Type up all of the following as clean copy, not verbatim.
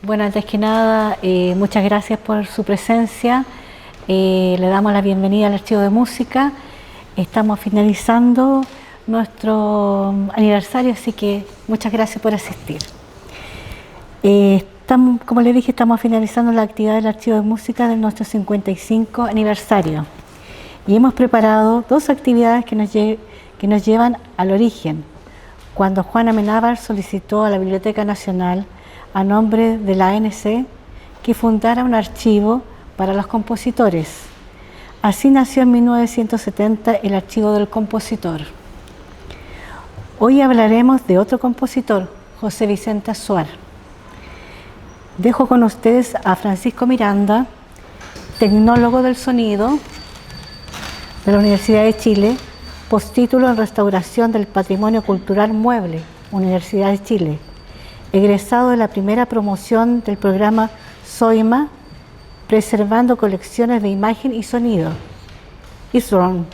Bueno, antes que nada, muchas gracias por su presencia. Le damos la bienvenida al Archivo de Música. Estamos finalizando nuestro aniversario, así que muchas gracias por asistir. Como les dije, estamos finalizando la actividad del Archivo de Música de nuestro 55 aniversario. Y hemos preparado dos actividades que nos llevan al origen, cuando Juan Amenábar solicitó a la Biblioteca Nacional, a nombre de la ANC, que fundara un archivo para los compositores. Así nació en 1970 el Archivo del Compositor. Hoy hablaremos de otro compositor, José Vicente Azuar. Dejo con ustedes a Francisco Miranda, tecnólogo del sonido de la Universidad de Chile, postítulo en Restauración del Patrimonio Cultural Mueble, Universidad de Chile, egresado de la primera promoción del programa SOIMA, Preservando Colecciones de Imagen y Sonido, ISRON,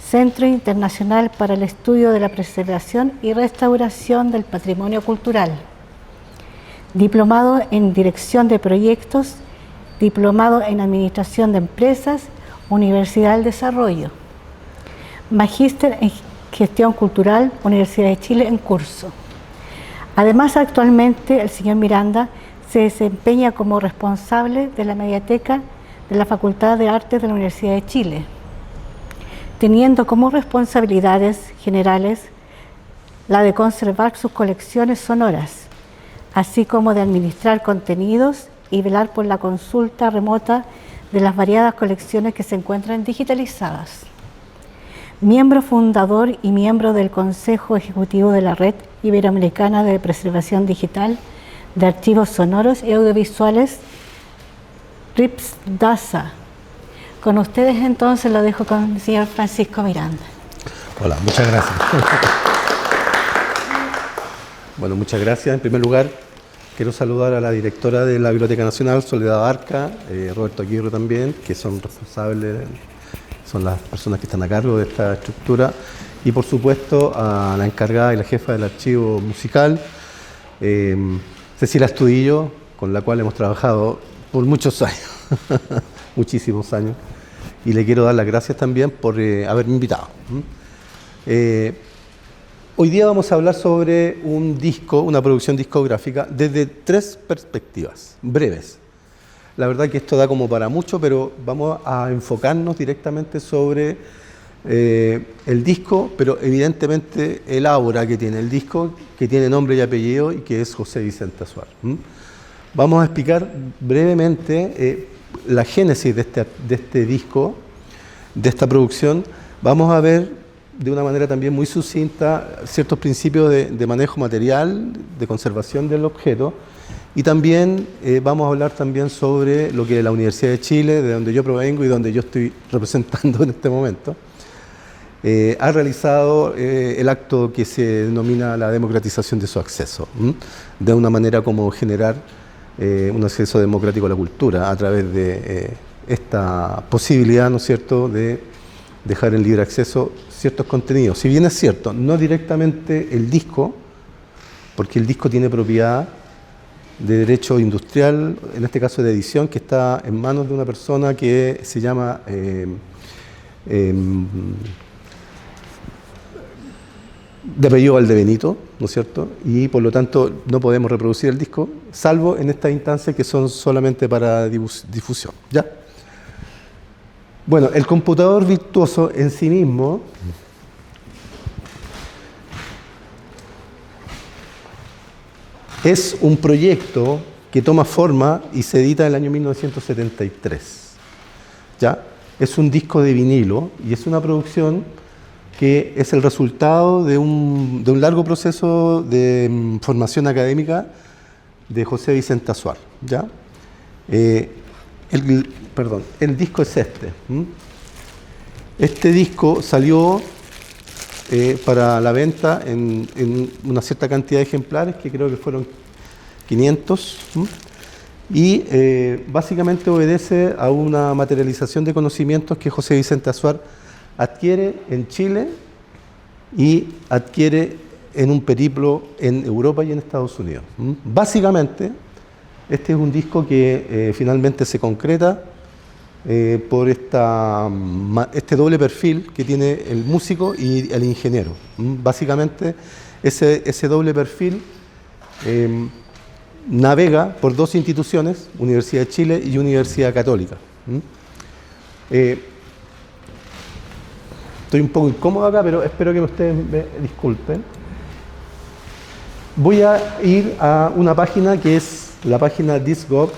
Centro Internacional para el Estudio de la Preservación y Restauración del Patrimonio Cultural, diplomado en Dirección de Proyectos, diplomado en Administración de Empresas, Universidad del Desarrollo, magíster en Gestión Cultural, Universidad de Chile en curso. Además, actualmente el señor Miranda se desempeña como responsable de la Mediateca de la Facultad de Artes de la Universidad de Chile, teniendo como responsabilidades generales la de conservar sus colecciones sonoras, así como de administrar contenidos y velar por la consulta remota de las variadas colecciones que se encuentran digitalizadas. Miembro fundador y miembro del Consejo Ejecutivo de la Red Iberoamericana de Preservación Digital de Archivos Sonoros y Audiovisuales, RIPS-DASA. Con ustedes entonces lo dejo con el señor Francisco Miranda. Hola, muchas gracias. Bueno, muchas gracias. En primer lugar, quiero saludar a la directora de la Biblioteca Nacional, Soledad Barca, Roberto Aguirre también, que son responsables, son las personas que están a cargo de esta estructura, y por supuesto a la encargada y la jefa del archivo musical, Cecilia Astudillo, con la cual hemos trabajado por muchos años, muchísimos años, y le quiero dar las gracias también por haberme invitado. Hoy día vamos a hablar sobre un disco, una producción discográfica, desde tres perspectivas, breves. La verdad que esto da como para mucho, pero vamos a enfocarnos directamente sobre el disco, pero evidentemente el aura que tiene el disco, que tiene nombre y apellido y que es José Vicente Azuar. Vamos a explicar brevemente la génesis de este disco, de esta producción. Vamos a ver de una manera también muy sucinta ciertos principios de manejo material, de conservación del objeto, y también vamos a hablar también sobre lo que la Universidad de Chile, de donde yo provengo y donde yo estoy representando en este momento, ha realizado el acto que se denomina la democratización de su acceso, de una manera como generar un acceso democrático a la cultura a través de esta posibilidad, ¿no es cierto?, de dejar en libre acceso ciertos contenidos. Si bien es cierto, no directamente el disco, porque el disco tiene propiedad de derecho industrial, en este caso de edición, que está en manos de una persona que se llama de apellido Valdebenito, ¿no es cierto? Y por lo tanto no podemos reproducir el disco, salvo en estas instancias que son solamente para difusión, ¿ya? Bueno, el computador virtuoso en sí mismo es un proyecto que toma forma y se edita en el año 1973. ¿Ya? Es un disco de vinilo y es una producción que es el resultado de un largo proceso de formación académica de José Vicente Azuar. ¿Ya? El disco es este. Este disco salió para la venta en una cierta cantidad de ejemplares, que creo que fueron 500, y básicamente obedece a una materialización de conocimientos que José Vicente Azuar adquiere en Chile y adquiere en un periplo en Europa y en Estados Unidos. Básicamente, Este es un disco que finalmente se concreta por este doble perfil que tiene el músico y el ingeniero. Básicamente, ese doble perfil navega por dos instituciones, Universidad de Chile y Universidad Católica. Estoy un poco incómodo acá, pero espero que ustedes me disculpen. Voy a ir a una página que es la página Discgov,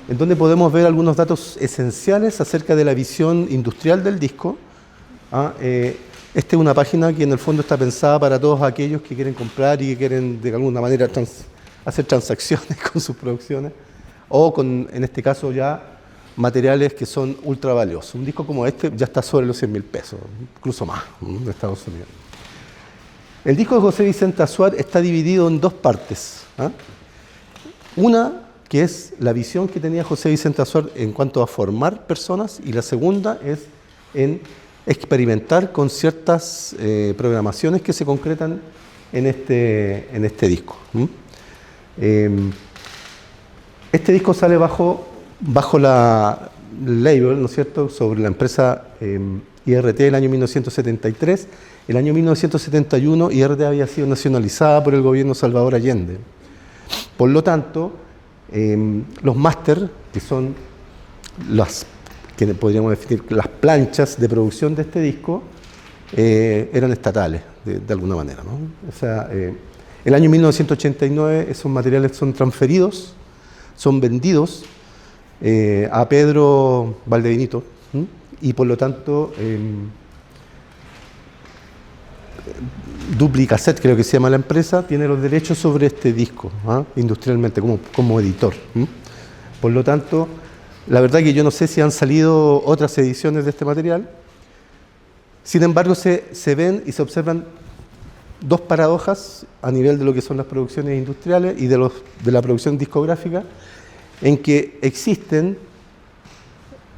en donde podemos ver algunos datos esenciales acerca de la visión industrial del disco. Esta es una página que en el fondo está pensada para todos aquellos que quieren comprar y que quieren de alguna manera hacer transacciones con sus producciones o con, en este caso ya, materiales que son ultra valiosos. Un disco como este ya está sobre los 100.000 pesos, incluso más, en Estados Unidos. El disco de José Vicente Azuar está dividido en dos partes. Una, que es la visión que tenía José Vicente Azuar en cuanto a formar personas, y la segunda es en experimentar con ciertas programaciones que se concretan en este disco. Este disco sale bajo la label, ¿no es cierto?, sobre la empresa IRT el año 1973. El año 1971 IRT había sido nacionalizada por el gobierno Salvador Allende. Por lo tanto, los máster, que son las que podríamos definir las planchas de producción de este disco, eran estatales, de alguna manera, ¿no? O sea, el año 1989 esos materiales son transferidos, son vendidos a Pedro Valdevinito, y por lo tanto Duplicaset, creo que se llama la empresa, tiene los derechos sobre este disco, industrialmente, como editor. Por lo tanto, la verdad que yo no sé si han salido otras ediciones de este material. Sin embargo, se ven y se observan dos paradojas a nivel de lo que son las producciones industriales y de la producción discográfica, en que existen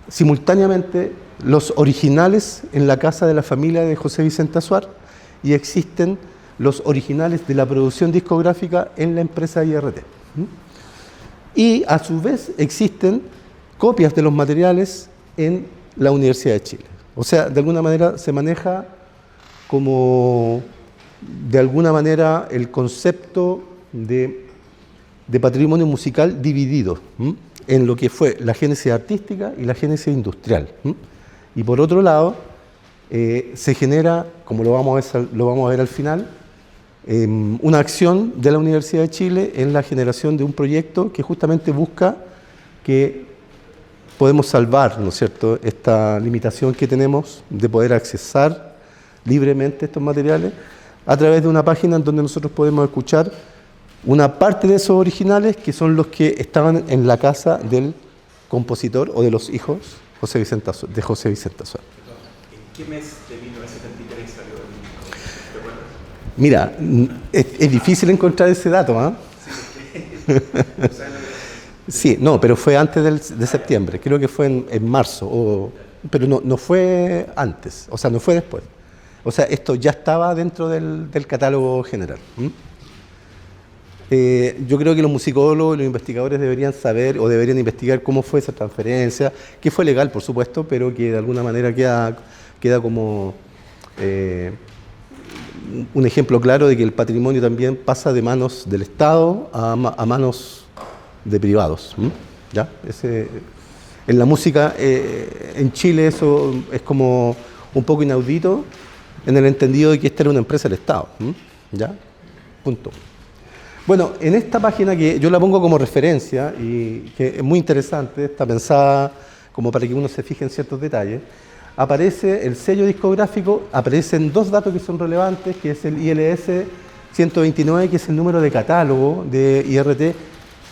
simultáneamente los originales en la casa de la familia de José Vicente Azuar y existen los originales de la producción discográfica en la empresa IRT. Y a su vez existen copias de los materiales en la Universidad de Chile. O sea, de alguna manera se maneja como, de alguna manera, el concepto de patrimonio musical dividido en lo que fue la génesis artística y la génesis industrial. Y por otro lado, se genera, como lo vamos a ver al final, una acción de la Universidad de Chile en la generación de un proyecto que justamente busca que podemos salvar, ¿no es cierto?, esta limitación que tenemos de poder accesar libremente estos materiales a través de una página en donde nosotros podemos escuchar una parte de esos originales que son los que estaban en la casa del compositor o de los hijos de José Vicente Azuar. ¿En qué mes de 1973 salió el disco? ¿Te acuerdas? Mira, es difícil encontrar ese dato, ¿ah? Sí, no, pero fue antes de septiembre, creo que fue en marzo, pero no fue antes, o sea, no fue después. O sea, esto ya estaba dentro del catálogo general. Yo creo que los musicólogos y los investigadores deberían saber o deberían investigar cómo fue esa transferencia, que fue legal, por supuesto, pero que de alguna manera queda como un ejemplo claro de que el patrimonio también pasa de manos del Estado a manos de privados. ¿Ya? En la música, en Chile, eso es como un poco inaudito, en el entendido de que esta era una empresa del Estado. ¿Ya? Punto. Bueno, en esta página que yo la pongo como referencia y que es muy interesante, está pensada como para que uno se fije en ciertos detalles, aparece el sello discográfico, aparecen dos datos que son relevantes, que es el ILS 129, que es el número de catálogo de IRT,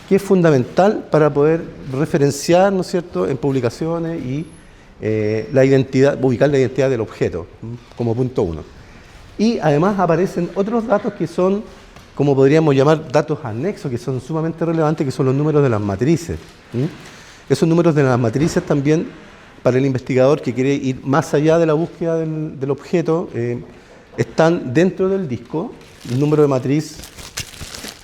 que es fundamental para poder referenciar, ¿no es cierto?, en publicaciones y ubicar la identidad del objeto, como punto uno. Y además aparecen otros datos que son, como podríamos llamar, datos anexos, que son sumamente relevantes, que son los números de las matrices. Esos números de las matrices también, para el investigador que quiere ir más allá de la búsqueda del objeto, están dentro del disco. El número de matriz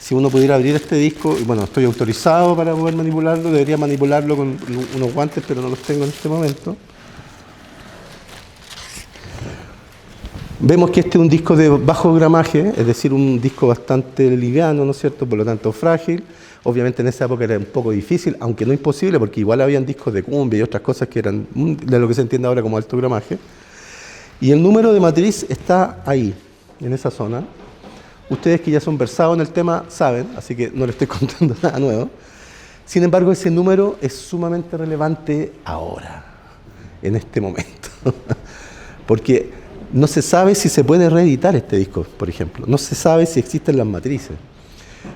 si uno pudiera abrir este disco, y bueno, estoy autorizado para poder manipularlo, debería manipularlo con unos guantes, pero no los tengo en este momento. Vemos que este es un disco de bajo gramaje, es decir, un disco bastante liviano, ¿no es cierto?, por lo tanto frágil. Obviamente en esa época era un poco difícil, aunque no imposible, porque igual habían discos de cumbia y otras cosas que eran de lo que se entiende ahora como alto gramaje. Y el número de matriz está ahí, en esa zona. Ustedes que ya son versados en el tema saben, así que no les estoy contando nada nuevo. Sin embargo, ese número es sumamente relevante ahora, en este momento. Porque no se sabe si se puede reeditar este disco, por ejemplo. No se sabe si existen las matrices.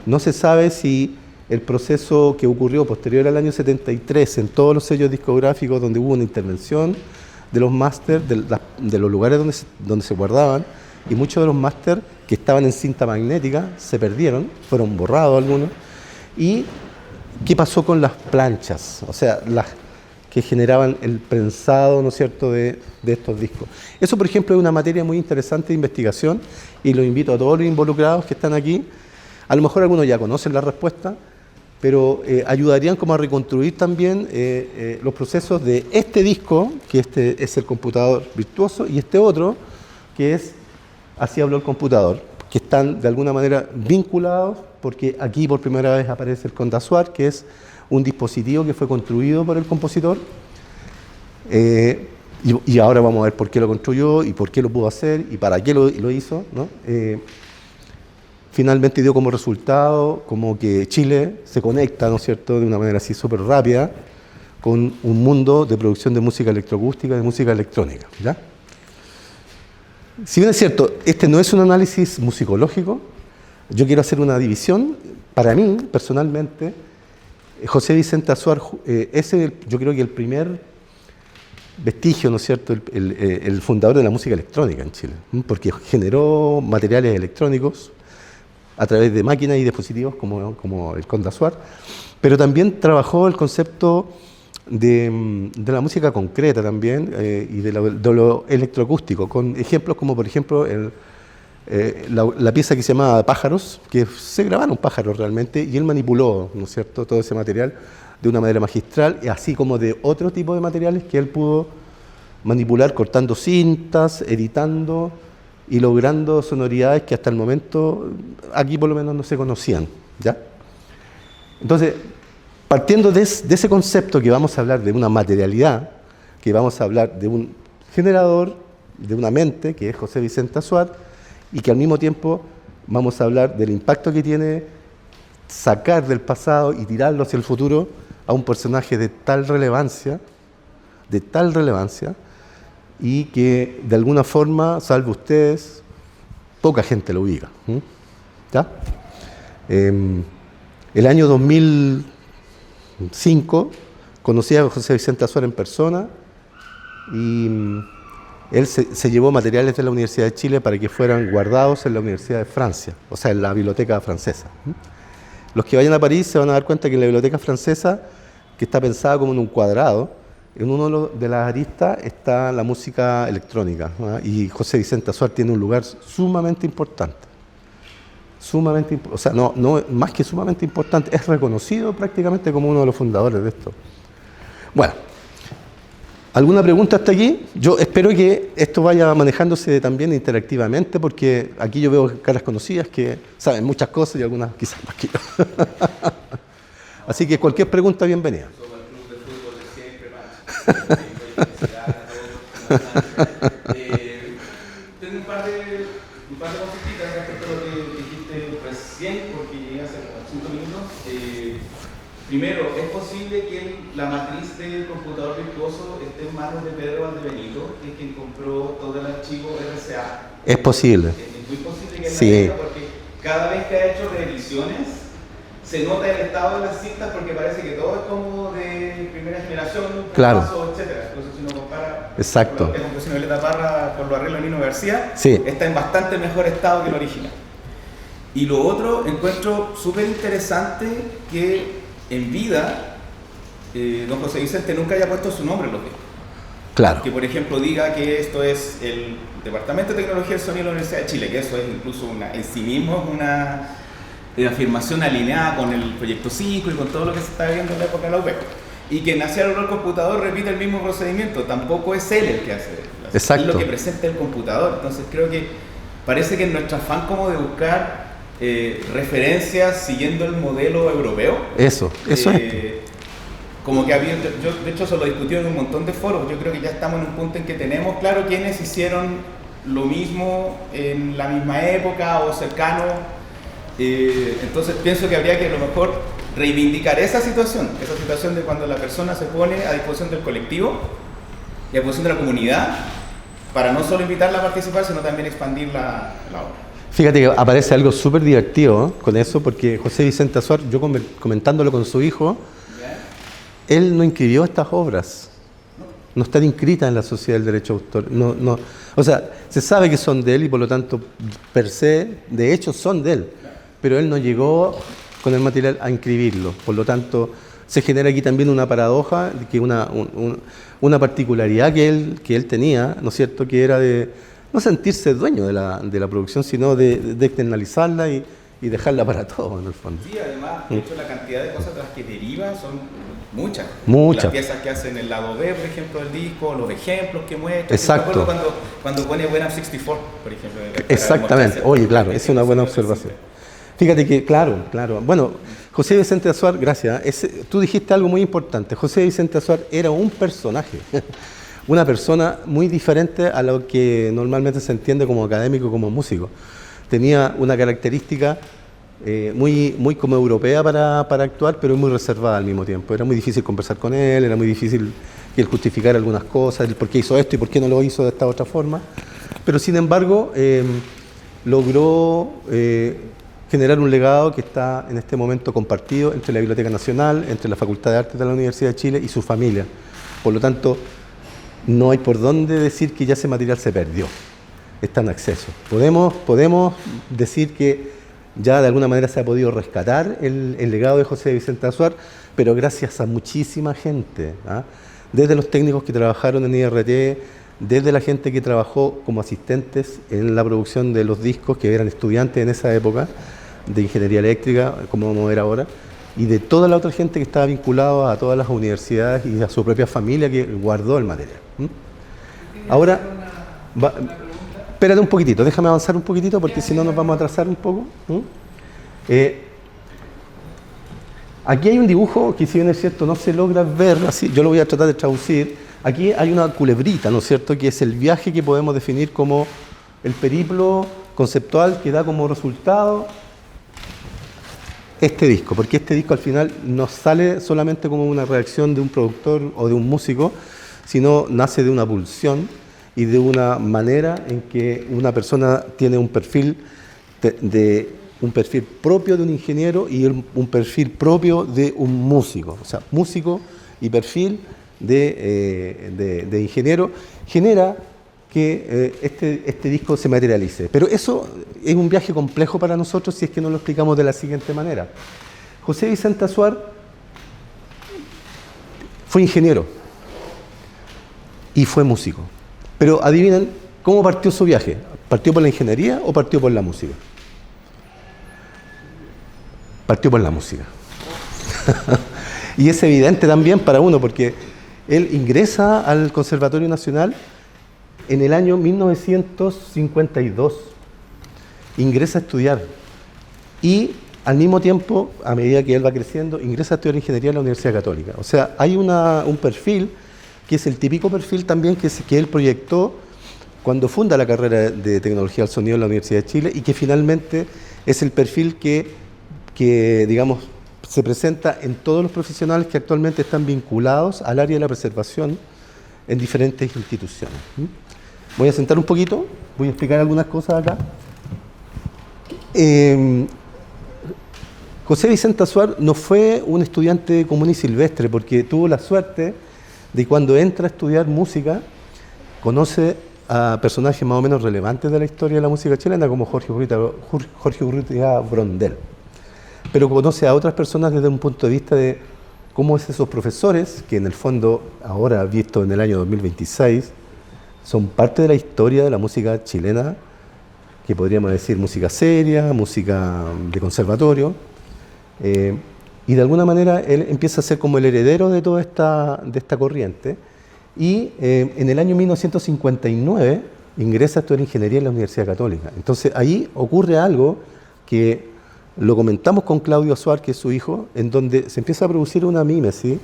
No se sabe si el proceso que ocurrió posterior al año 73 en todos los sellos discográficos donde hubo una intervención de los máster, de los lugares donde se guardaban, y muchos de los máster que estaban en cinta magnética se perdieron, fueron borrados algunos. ¿Y qué pasó con las planchas? O sea, las que generaban el prensado, ¿no es cierto?, de estos discos. Eso, por ejemplo, es una materia muy interesante de investigación y lo invito a todos los involucrados que están aquí. A lo mejor algunos ya conocen la respuesta, pero ayudarían como a reconstruir también los procesos de este disco, que este es el computador virtuoso, y este otro, que es Así habló el computador, que están de alguna manera vinculados, porque aquí por primera vez aparece el Condasuar, que es un dispositivo que fue construido por el compositor, y ahora vamos a ver por qué lo construyó y por qué lo pudo hacer y para qué lo hizo, ¿no? Finalmente dio como resultado como que Chile se conecta, ¿no es cierto?, de una manera así súper rápida con un mundo de producción de música electroacústica, de música electrónica, ¿ya? Si bien es cierto, este no es un análisis musicológico, yo quiero hacer una división. Para mí, personalmente, José Vicente Azuar es, yo creo que el primer vestigio, ¿no es cierto?, el fundador de la música electrónica en Chile, porque generó materiales electrónicos a través de máquinas y dispositivos como el Condasuar, pero también trabajó el concepto de la música concreta también y de lo electroacústico, con ejemplos como por ejemplo la pieza que se llamaba Pájaros, que se grabaron pájaros realmente, y él manipuló, ¿no es cierto?, todo ese material de una manera magistral, así como de otro tipo de materiales que él pudo manipular cortando cintas, editando y logrando sonoridades que hasta el momento aquí por lo menos no se conocían, ¿ya? Entonces, partiendo de ese concepto que vamos a hablar de una materialidad, que vamos a hablar de un generador, de una mente, que es José Vicente Azuar, y que al mismo tiempo vamos a hablar del impacto que tiene sacar del pasado y tirarlo hacia el futuro a un personaje de tal relevancia, y que de alguna forma, salvo ustedes, poca gente lo ubica. ¿Ya? El año 2005 conocí a José Vicente Azuar en persona y él se llevó materiales de la Universidad de Chile para que fueran guardados en la Universidad de Francia, o sea, en la biblioteca francesa. Los que vayan a París se van a dar cuenta que en la biblioteca francesa, que está pensada como en un cuadrado, en uno de las aristas está la música electrónica, ¿no? Y José Vicente Azuar tiene un lugar sumamente importante. O sea, no más que sumamente importante, es reconocido prácticamente como uno de los fundadores de esto. Bueno, ¿alguna pregunta hasta aquí? Yo espero que esto vaya manejándose también interactivamente, porque aquí yo veo caras conocidas que saben muchas cosas y algunas quizás más que yo. Así que cualquier pregunta, bienvenida. Tengo un par de cositas respecto a lo que dijiste recién, porque llegué hace 5 minutos. Primero, ¿es posible que la matriz del computador virtuoso esté en manos de Pedro Valdebenito, que es quien compró todo el archivo RCA? Es posible. Es muy posible que él sí. la tenga, porque cada vez que ha hecho revisiones se nota el estado de las cintas, porque parece que todo es como de primera generación, claro, paso, etcétera. Entonces, si uno compara exacto, la composición de Violeta Parra con los arreglos de Nino García, sí, está en bastante mejor estado que el original. Y lo otro, encuentro súper interesante que en vida don José Vicente nunca haya puesto su nombre en los discos. Claro. Que por ejemplo diga que esto es el Departamento de Tecnología del Sonido de la Universidad de Chile, que eso es incluso en sí mismo afirmación alineada con el proyecto 5 y con todo lo que se está viviendo en la época de la UP. Y que nació al computador repite el mismo procedimiento, tampoco es él el que hace. Exacto. Es lo que presenta el computador. Entonces creo que parece que en nuestro afán como de buscar referencias siguiendo el modelo europeo. Eso es. Como que había, yo de hecho eso lo discutí en un montón de foros, yo creo que ya estamos en un punto en que tenemos claro quiénes hicieron lo mismo en la misma época o cercano, entonces pienso que habría que a lo mejor reivindicar esa situación de cuando la persona se pone a disposición del colectivo y a disposición de la comunidad para no solo invitarla a participar, sino también expandir la obra. Fíjate que aparece algo súper divertido con eso, porque José Vicente Azuar, yo comentándolo con su hijo, él no inscribió estas obras, no están inscritas en la Sociedad del Derecho de Autor. No, o sea, se sabe que son de él y por lo tanto, per se, de hecho son de él, pero él no llegó con el material a inscribirlo. Por lo tanto, se genera aquí también una paradoja, que una particularidad que él tenía, ¿no es cierto?, que era de no sentirse dueño de la producción, sino de externalizarla y dejarla para todos, en el fondo. Sí, además, de hecho, la cantidad de cosas de las que deriva son muchas. Muchas. Las piezas que hacen el lado B, por ejemplo, del disco, los ejemplos que muestra. Exacto. Me acuerdo cuando pone When I'm 64, por ejemplo. Exactamente. Oye, claro, esa es una buena observación. Fíjate que, claro. Bueno, José Vicente Azuar, gracias. Tú dijiste algo muy importante. José Vicente Azuar era un personaje, una persona muy diferente a lo que normalmente se entiende como académico, como músico. Tenía una característica muy como europea para actuar, pero muy reservada al mismo tiempo. Era muy difícil conversar con él, era muy difícil que él justificara algunas cosas, el por qué hizo esto y por qué no lo hizo de esta otra forma. Pero sin embargo, logró generar un legado que está en este momento compartido entre la Biblioteca Nacional, entre la Facultad de Artes de la Universidad de Chile y su familia. Por lo tanto, no hay por dónde decir que ya ese material se perdió. Está en acceso. Podemos decir que ya de alguna manera se ha podido rescatar el legado de José Vicente Azuar, pero gracias a muchísima gente, ¿ah? Desde los técnicos que trabajaron en IRT, desde la gente que trabajó como asistentes en la producción de los discos, que eran estudiantes en esa época, de ingeniería eléctrica, como vamos a ver ahora, y de toda la otra gente que estaba vinculada a todas las universidades y a su propia familia que guardó el material. Ahora, espérate un poquitito, déjame avanzar un poquitito porque si no nos vamos a atrasar un poco. Aquí hay un dibujo que, si bien es cierto, no se logra ver así, yo lo voy a tratar de traducir. Aquí hay una culebrita, ¿no es cierto?, que es el viaje que podemos definir como el periplo conceptual que da como resultado este disco, porque este disco al final no sale solamente como una reacción de un productor o de un músico, sino nace de una pulsión y de una manera en que una persona tiene un perfil un perfil propio de un ingeniero y un perfil propio de un músico. O sea, músico y perfil de ingeniero genera que este disco se materialice. Pero eso es un viaje complejo para nosotros si es que no lo explicamos de la siguiente manera. José Vicente Azuar fue ingeniero y fue músico. Pero adivinen cómo partió su viaje. ¿Partió por la ingeniería o partió por la música? Partió por la música. Y es evidente también para uno, porque él ingresa al Conservatorio Nacional en el año 1952. Ingresa a estudiar. Y al mismo tiempo, a medida que él va creciendo, ingresa a estudiar ingeniería en la Universidad Católica. O sea, hay un perfil que es el típico perfil también que él proyectó cuando funda la carrera de Tecnología del Sonido en la Universidad de Chile y que finalmente es el perfil que digamos, se presenta en todos los profesionales que actualmente están vinculados al área de la preservación en diferentes instituciones. Voy a sentar un poquito, voy a explicar algunas cosas acá. José Vicente Azuar no fue un estudiante común y silvestre, porque tuvo la suerte de cuando entra a estudiar música, conoce a personajes más o menos relevantes de la historia de la música chilena, como Jorge Urrutia Brondel. Pero conoce a otras personas desde un punto de vista de cómo es esos profesores, que en el fondo, ahora visto en el año 2026, son parte de la historia de la música chilena, que podríamos decir música seria, música de conservatorio, y de alguna manera él empieza a ser como el heredero de toda esta corriente, y en el año 1959 ingresa a estudiar ingeniería en la Universidad Católica. Entonces ahí ocurre algo que lo comentamos con Claudio Suárez, que es su hijo, en donde se empieza a producir una mímesis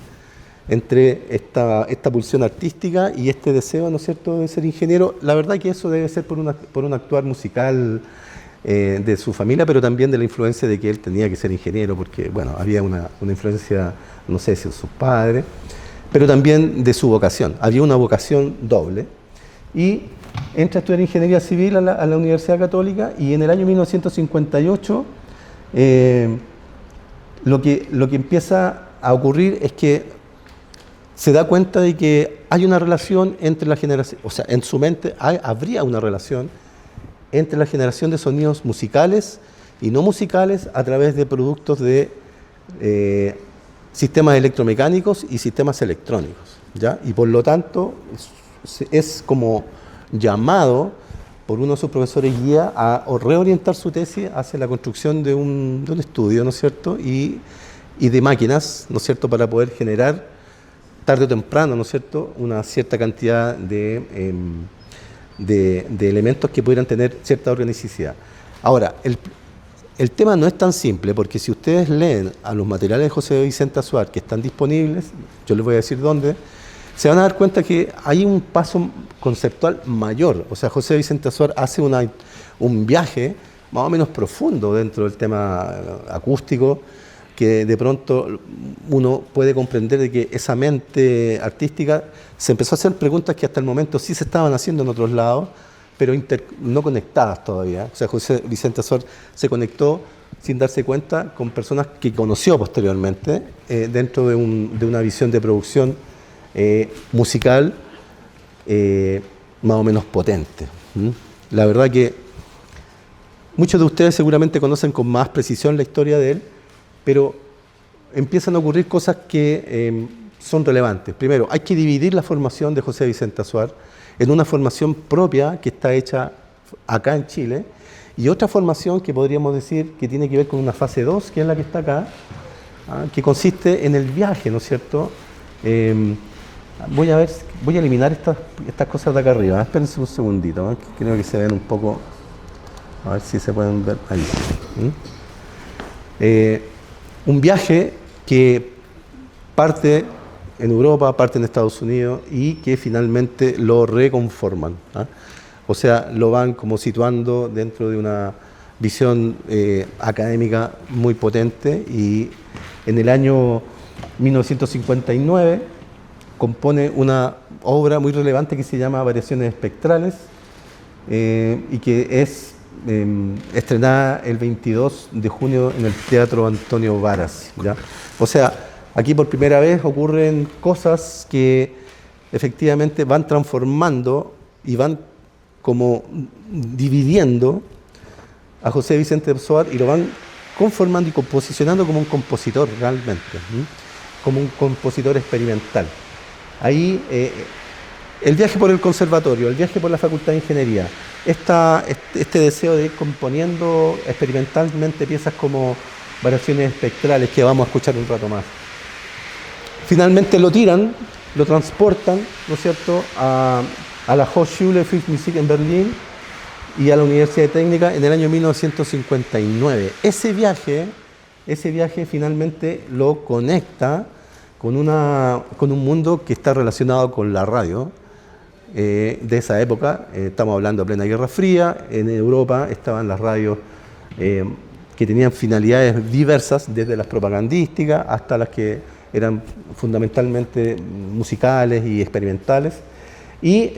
entre esta pulsión artística y este deseo, ¿no es cierto?, de ser ingeniero. La verdad que eso debe ser por un actuar musical de su familia, pero también de la influencia de que él tenía que ser ingeniero, porque, bueno, había una influencia, no sé si de sus padres, pero también de su vocación. Había una vocación doble. Y entra a estudiar ingeniería civil a la Universidad Católica, y en el año 1958 lo que empieza a ocurrir es que se da cuenta de que hay una relación entre la generación, o sea, en su mente habría una relación entre la generación de sonidos musicales y no musicales a través de productos de sistemas electromecánicos y sistemas electrónicos, ¿ya? Y por lo tanto es como llamado por uno de sus profesores guía a reorientar su tesis hacia la construcción de un estudio, ¿no es cierto? Y de máquinas, ¿no es cierto?, para poder generar tarde o temprano, ¿no es cierto?, una cierta cantidad de elementos que pudieran tener cierta organicidad. Ahora, el tema no es tan simple, porque si ustedes leen a los materiales de José Vicente Azuar que están disponibles, yo les voy a decir dónde, se van a dar cuenta que hay un paso conceptual mayor. O sea, José Vicente Azuar hace un viaje más o menos profundo dentro del tema acústico, que de pronto uno puede comprender de que esa mente artística se empezó a hacer preguntas que hasta el momento sí se estaban haciendo en otros lados, pero no conectadas todavía. O sea, José Vicente Azuar se conectó sin darse cuenta con personas que conoció posteriormente dentro de una visión de producción musical más o menos potente. La verdad que muchos de ustedes seguramente conocen con más precisión la historia de él, pero empiezan a ocurrir cosas que son relevantes. Primero, hay que dividir la formación de José Vicente Azuar en una formación propia que está hecha acá en Chile y otra formación que podríamos decir que tiene que ver con una fase 2, que es la que está acá, que consiste en el viaje, ¿no es cierto? Voy a eliminar estas cosas de acá arriba. Espérense un segundito, que creo que se ven un poco, a ver si se pueden ver ahí. Un viaje que parte en Europa, parte en Estados Unidos y que finalmente lo reconforman. O sea, lo van como situando dentro de una visión académica muy potente, y en el año 1959 compone una obra muy relevante que se llama Variaciones Espectrales y que es estrenada el 22 de junio en el Teatro Antonio Varas, ¿ya? O sea, aquí por primera vez ocurren cosas que efectivamente van transformando y van como dividiendo a José Vicente Azuar y lo van conformando y posicionando como un compositor realmente, como un compositor experimental. Ahí el viaje por el conservatorio, el viaje por la Facultad de Ingeniería, este deseo de ir componiendo experimentalmente piezas como Variaciones Espectrales, que vamos a escuchar un rato más. Finalmente lo tiran, lo transportan, ¿no es cierto?, a la Hochschule für Musik en Berlín y a la Universidad Técnica en el año 1959. Ese viaje finalmente lo conecta con un mundo que está relacionado con la radio de esa época. Estamos hablando de plena Guerra Fría. En Europa estaban las radios que tenían finalidades diversas, desde las propagandísticas hasta las que eran fundamentalmente musicales y experimentales. Y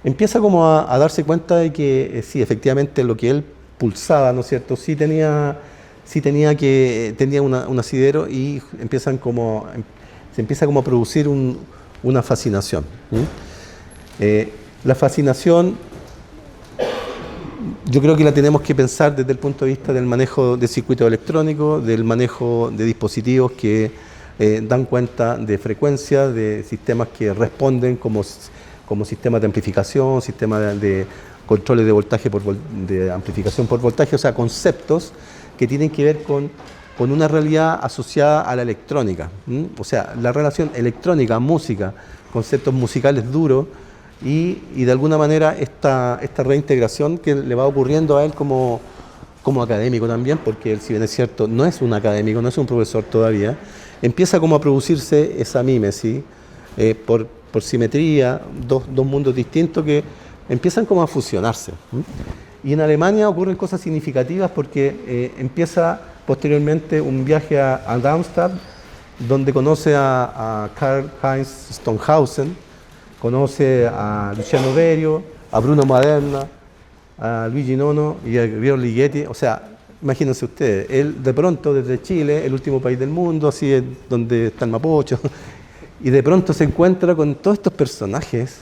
empieza como a darse cuenta de que sí, efectivamente lo que él pulsaba, ¿no es cierto?, tenía un asidero, y se empieza como a producir una fascinación. La fascinación, yo creo que la tenemos que pensar desde el punto de vista del manejo de circuitos electrónicos, del manejo de dispositivos que dan cuenta de frecuencias, de sistemas que responden como sistemas de amplificación, sistemas de controles de voltaje de amplificación por voltaje, o sea, conceptos que tienen que ver con una realidad asociada a la electrónica. O sea, la relación electrónica-música, conceptos musicales duros y de alguna manera esta reintegración que le va ocurriendo a él como académico también, porque él, si bien es cierto, no es un académico, no es un profesor todavía, empieza como a producirse esa mímesis por simetría, dos mundos distintos que empiezan como a fusionarse. Y en Alemania ocurren cosas significativas porque empieza posteriormente un viaje a Darmstadt, donde conoce a Karl-Heinz Stockhausen, conoce a Luciano Berio, a Bruno Maderna, a Luigi Nono y a Guido Ligeti. O sea, imagínense ustedes, él de pronto desde Chile, el último país del mundo, así es donde está el Mapocho, y de pronto se encuentra con todos estos personajes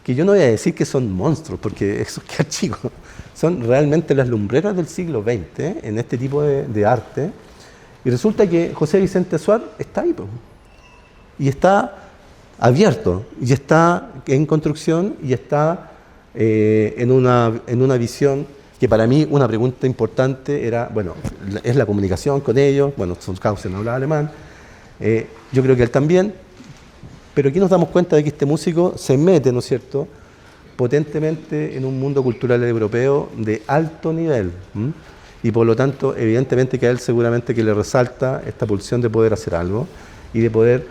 que yo no voy a decir que son monstruos, porque eso es que chicos, son realmente las lumbreras del siglo XX en este tipo de arte. Y resulta que José Vicente Suárez está ahí, y está abierto, y está en construcción, y está en una visión que para mí una pregunta importante era, bueno, es la comunicación con ellos. Bueno, Stockhausen hablaba alemán, yo creo que él también, pero aquí nos damos cuenta de que este músico se mete, ¿no es cierto?, potentemente en un mundo cultural europeo de alto nivel, y por lo tanto, evidentemente que a él seguramente que le resalta esta pulsión de poder hacer algo y de poder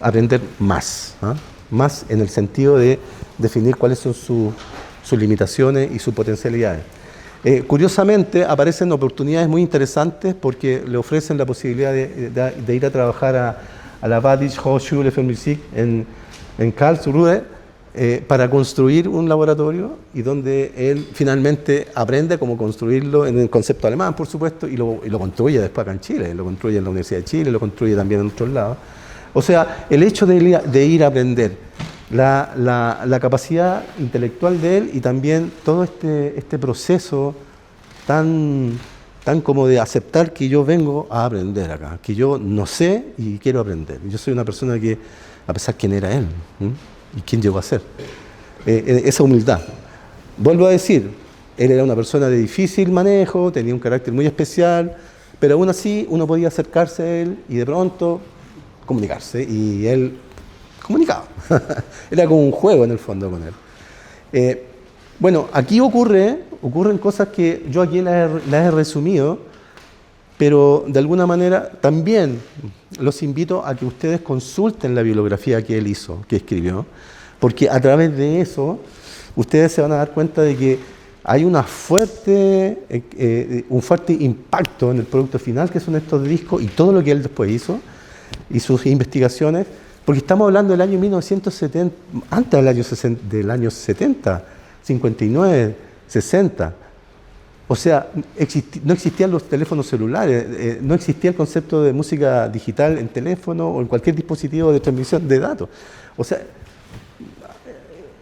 aprender más, más en el sentido de definir cuáles son sus limitaciones y sus potencialidades. Curiosamente, aparecen oportunidades muy interesantes porque le ofrecen la posibilidad de ir a trabajar a la Badische Hochschule für Musik en Karlsruhe para construir un laboratorio, y donde él finalmente aprende cómo construirlo en el concepto alemán, por supuesto, y lo construye después acá en Chile, lo construye en la Universidad de Chile, lo construye también en otros lados. O sea, el hecho de ir a aprender, la capacidad intelectual de él, y también todo este proceso tan como de aceptar que yo vengo a aprender acá, que yo no sé y quiero aprender. Yo soy una persona que, a pesar de quién era él, y quién llegó a ser, esa humildad. Vuelvo a decir, él era una persona de difícil manejo, tenía un carácter muy especial, pero aún así uno podía acercarse a él y de pronto comunicarse, y él comunicaba. Era como un juego en el fondo con él. Bueno, aquí ocurren cosas que yo aquí las he resumido, pero de alguna manera también los invito a que ustedes consulten la bibliografía que él hizo, que escribió, porque a través de eso ustedes se van a dar cuenta de que hay un fuerte impacto en el producto final, que son estos discos y todo lo que él después hizo y sus investigaciones, porque estamos hablando del año 1970, antes del año 70, 59, 60. O sea, no existían los teléfonos celulares, no existía el concepto de música digital en teléfono o en cualquier dispositivo de transmisión de datos. O sea,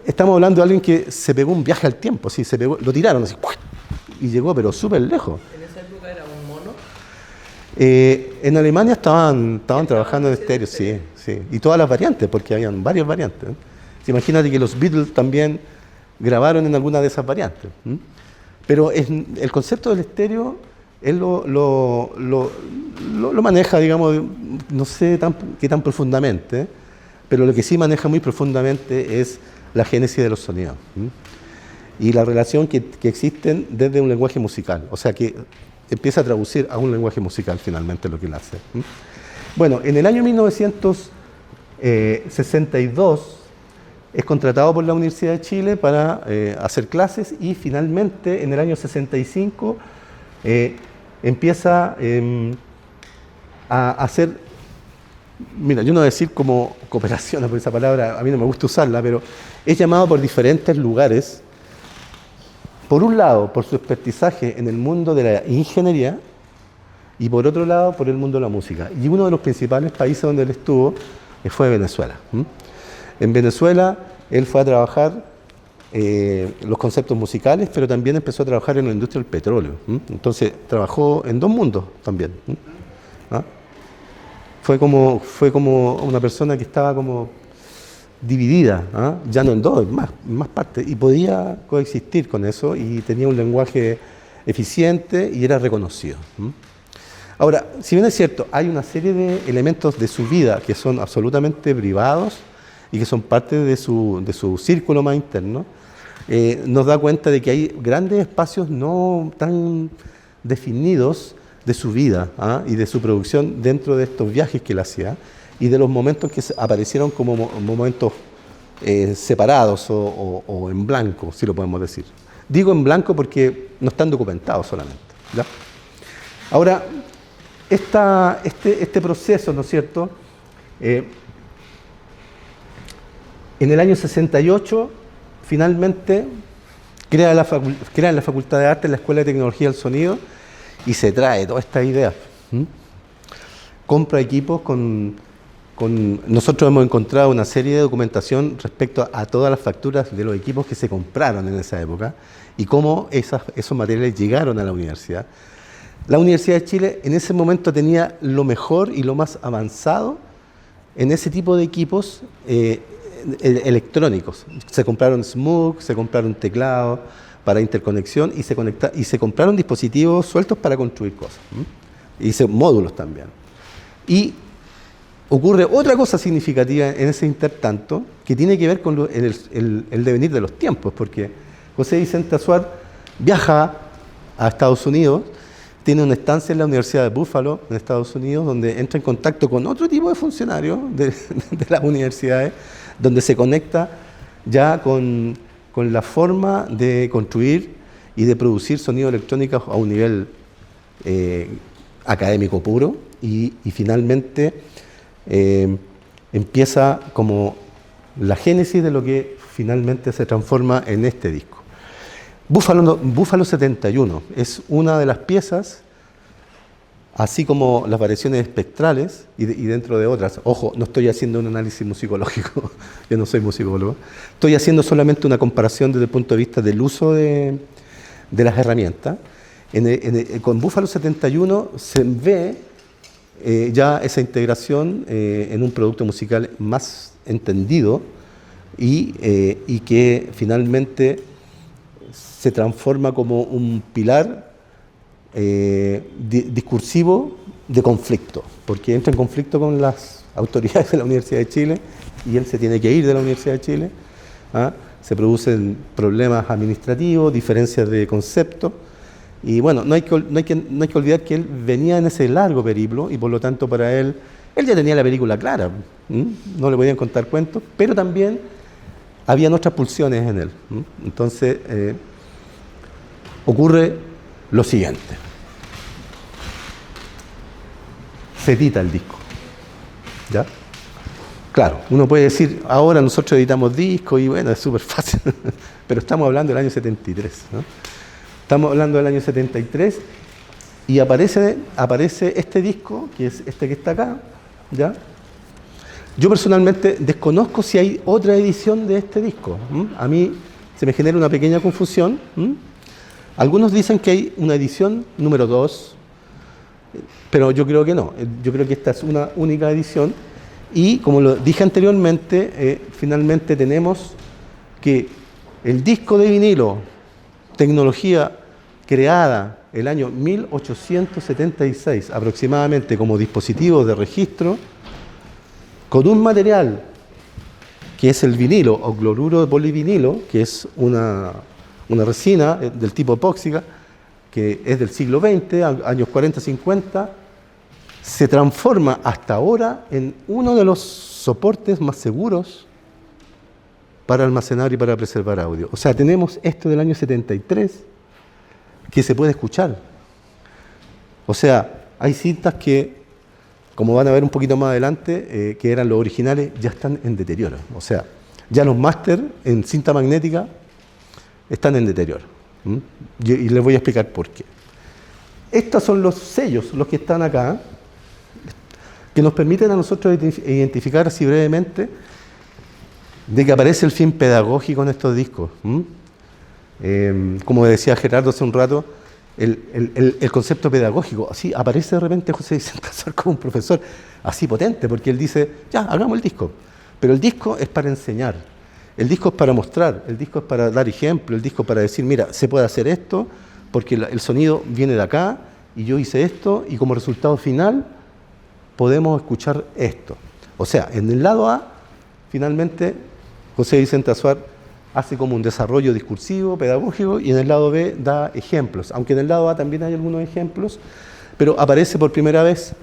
estamos hablando de alguien que se pegó un viaje al tiempo, ¿sí? Lo tiraron así, y llegó, pero súper lejos. ¿En esa época era un mono? En Alemania estaban trabajando en estéreo, sí. Y todas las variantes, porque habían varias variantes. Imagínate que los Beatles también grabaron en alguna de esas variantes. Pero el concepto del estéreo, él lo maneja, digamos, no sé qué tan profundamente, pero lo que sí maneja muy profundamente es la génesis de los sonidos y la relación que existen desde un lenguaje musical. O sea, que empieza a traducir a un lenguaje musical finalmente lo que él hace. Bueno, en el año 1962 es contratado por la Universidad de Chile para hacer clases, y finalmente en el año 65 empieza a hacer, mira, yo no voy a decir como cooperación, por esa palabra a mí no me gusta usarla, pero es llamado por diferentes lugares, por un lado por su expertizaje en el mundo de la ingeniería, y por otro lado por el mundo de la música. Y uno de los principales países donde él estuvo fue Venezuela. En Venezuela él fue a trabajar los conceptos musicales, pero también empezó a trabajar en la industria del petróleo. Entonces trabajó en dos mundos también. Fue como una persona que estaba como dividida, ¿ah? Ya no en dos, en más partes, y podía coexistir con eso y tenía un lenguaje eficiente y era reconocido. Ahora, si bien es cierto, hay una serie de elementos de su vida que son absolutamente privados y que son parte de su círculo más interno, nos da cuenta de que hay grandes espacios no tan definidos de su vida, ¿ah? Y de su producción dentro de estos viajes que él hacía y de los momentos que aparecieron como momentos separados o en blanco, si lo podemos decir. Digo en blanco porque no están documentados solamente, ¿ya? Ahora, este proceso, ¿no es cierto? En el año 68, finalmente, crea la Facultad de Arte en la Escuela de Tecnología del Sonido y se trae toda esta idea. Compra equipos nosotros hemos encontrado una serie de documentación respecto a todas las facturas de los equipos que se compraron en esa época y cómo esos materiales llegaron a la universidad. La Universidad de Chile en ese momento tenía lo mejor y lo más avanzado en ese tipo de equipos electrónicos. Se compraron SMUG, se compraron teclados para interconexión y se compraron dispositivos sueltos para construir cosas. Y módulos también. Y ocurre otra cosa significativa en ese intertanto que tiene que ver con el devenir de los tiempos, porque José Vicente Azuar viaja a Estados Unidos, tiene una estancia en la Universidad de Buffalo, en Estados Unidos, donde entra en contacto con otro tipo de funcionarios de las universidades, donde se conecta ya con la forma de construir y de producir sonido electrónico a un nivel académico puro y finalmente empieza como la génesis de lo que finalmente se transforma en este disco. Buffalo 71 es una de las piezas, así como las variaciones espectrales y dentro de otras. Ojo, no estoy haciendo un análisis musicológico, yo no soy musicólogo. Estoy haciendo solamente una comparación desde el punto de vista del uso de las herramientas. Con Buffalo 71 se ve ya esa integración en un producto musical más entendido y que finalmente se transforma como un pilar discursivo de conflicto, porque entra en conflicto con las autoridades de la Universidad de Chile y él se tiene que ir de la Universidad de Chile. Se producen problemas administrativos, diferencias de concepto y bueno, no hay que olvidar que él venía en ese largo periplo y por lo tanto para él ya tenía la película clara, no le podían contar cuentos, pero también habían otras pulsiones en él. Entonces ocurre lo siguiente. Se edita el disco. ¿Ya? Claro, uno puede decir, ahora nosotros editamos discos y bueno, es súper fácil, pero estamos hablando del año 73, ¿no? Estamos hablando del año 73 y aparece este disco, que es este que está acá, ¿ya? Yo personalmente desconozco si hay otra edición de este disco. A mí se me genera una pequeña confusión. Algunos dicen que hay una edición número 2, pero yo creo que no. Yo creo que esta es una única edición. Y como lo dije anteriormente, finalmente tenemos que el disco de vinilo, tecnología creada el año 1876 aproximadamente como dispositivo de registro, con un material que es el vinilo o cloruro de polivinilo, que es una resina del tipo epóxica, que es del siglo XX, años 40-50, se transforma hasta ahora en uno de los soportes más seguros para almacenar y para preservar audio. O sea, tenemos esto del año 73 que se puede escuchar. O sea, hay cintas que, como van a ver un poquito más adelante, que eran los originales, ya están en deterioro. O sea, ya los máster en cinta magnética están en deterioro. Y les voy a explicar por qué. Estos son los sellos, los que están acá, que nos permiten a nosotros identificar así brevemente de que aparece el fin pedagógico en estos discos. Como decía Gerardo hace un rato, el concepto pedagógico, así aparece de repente José Vicente Azuar como un profesor así potente, porque él dice, ya, hagamos el disco. Pero el disco es para enseñar, el disco es para mostrar, el disco es para dar ejemplo, el disco es para decir, mira, se puede hacer esto, porque el sonido viene de acá, y yo hice esto, y como resultado final podemos escuchar esto. O sea, en el lado A, finalmente, José Vicente Azuar hace como un desarrollo discursivo, pedagógico, y en el lado B da ejemplos, aunque en el lado A también hay algunos ejemplos, pero aparece por primera vez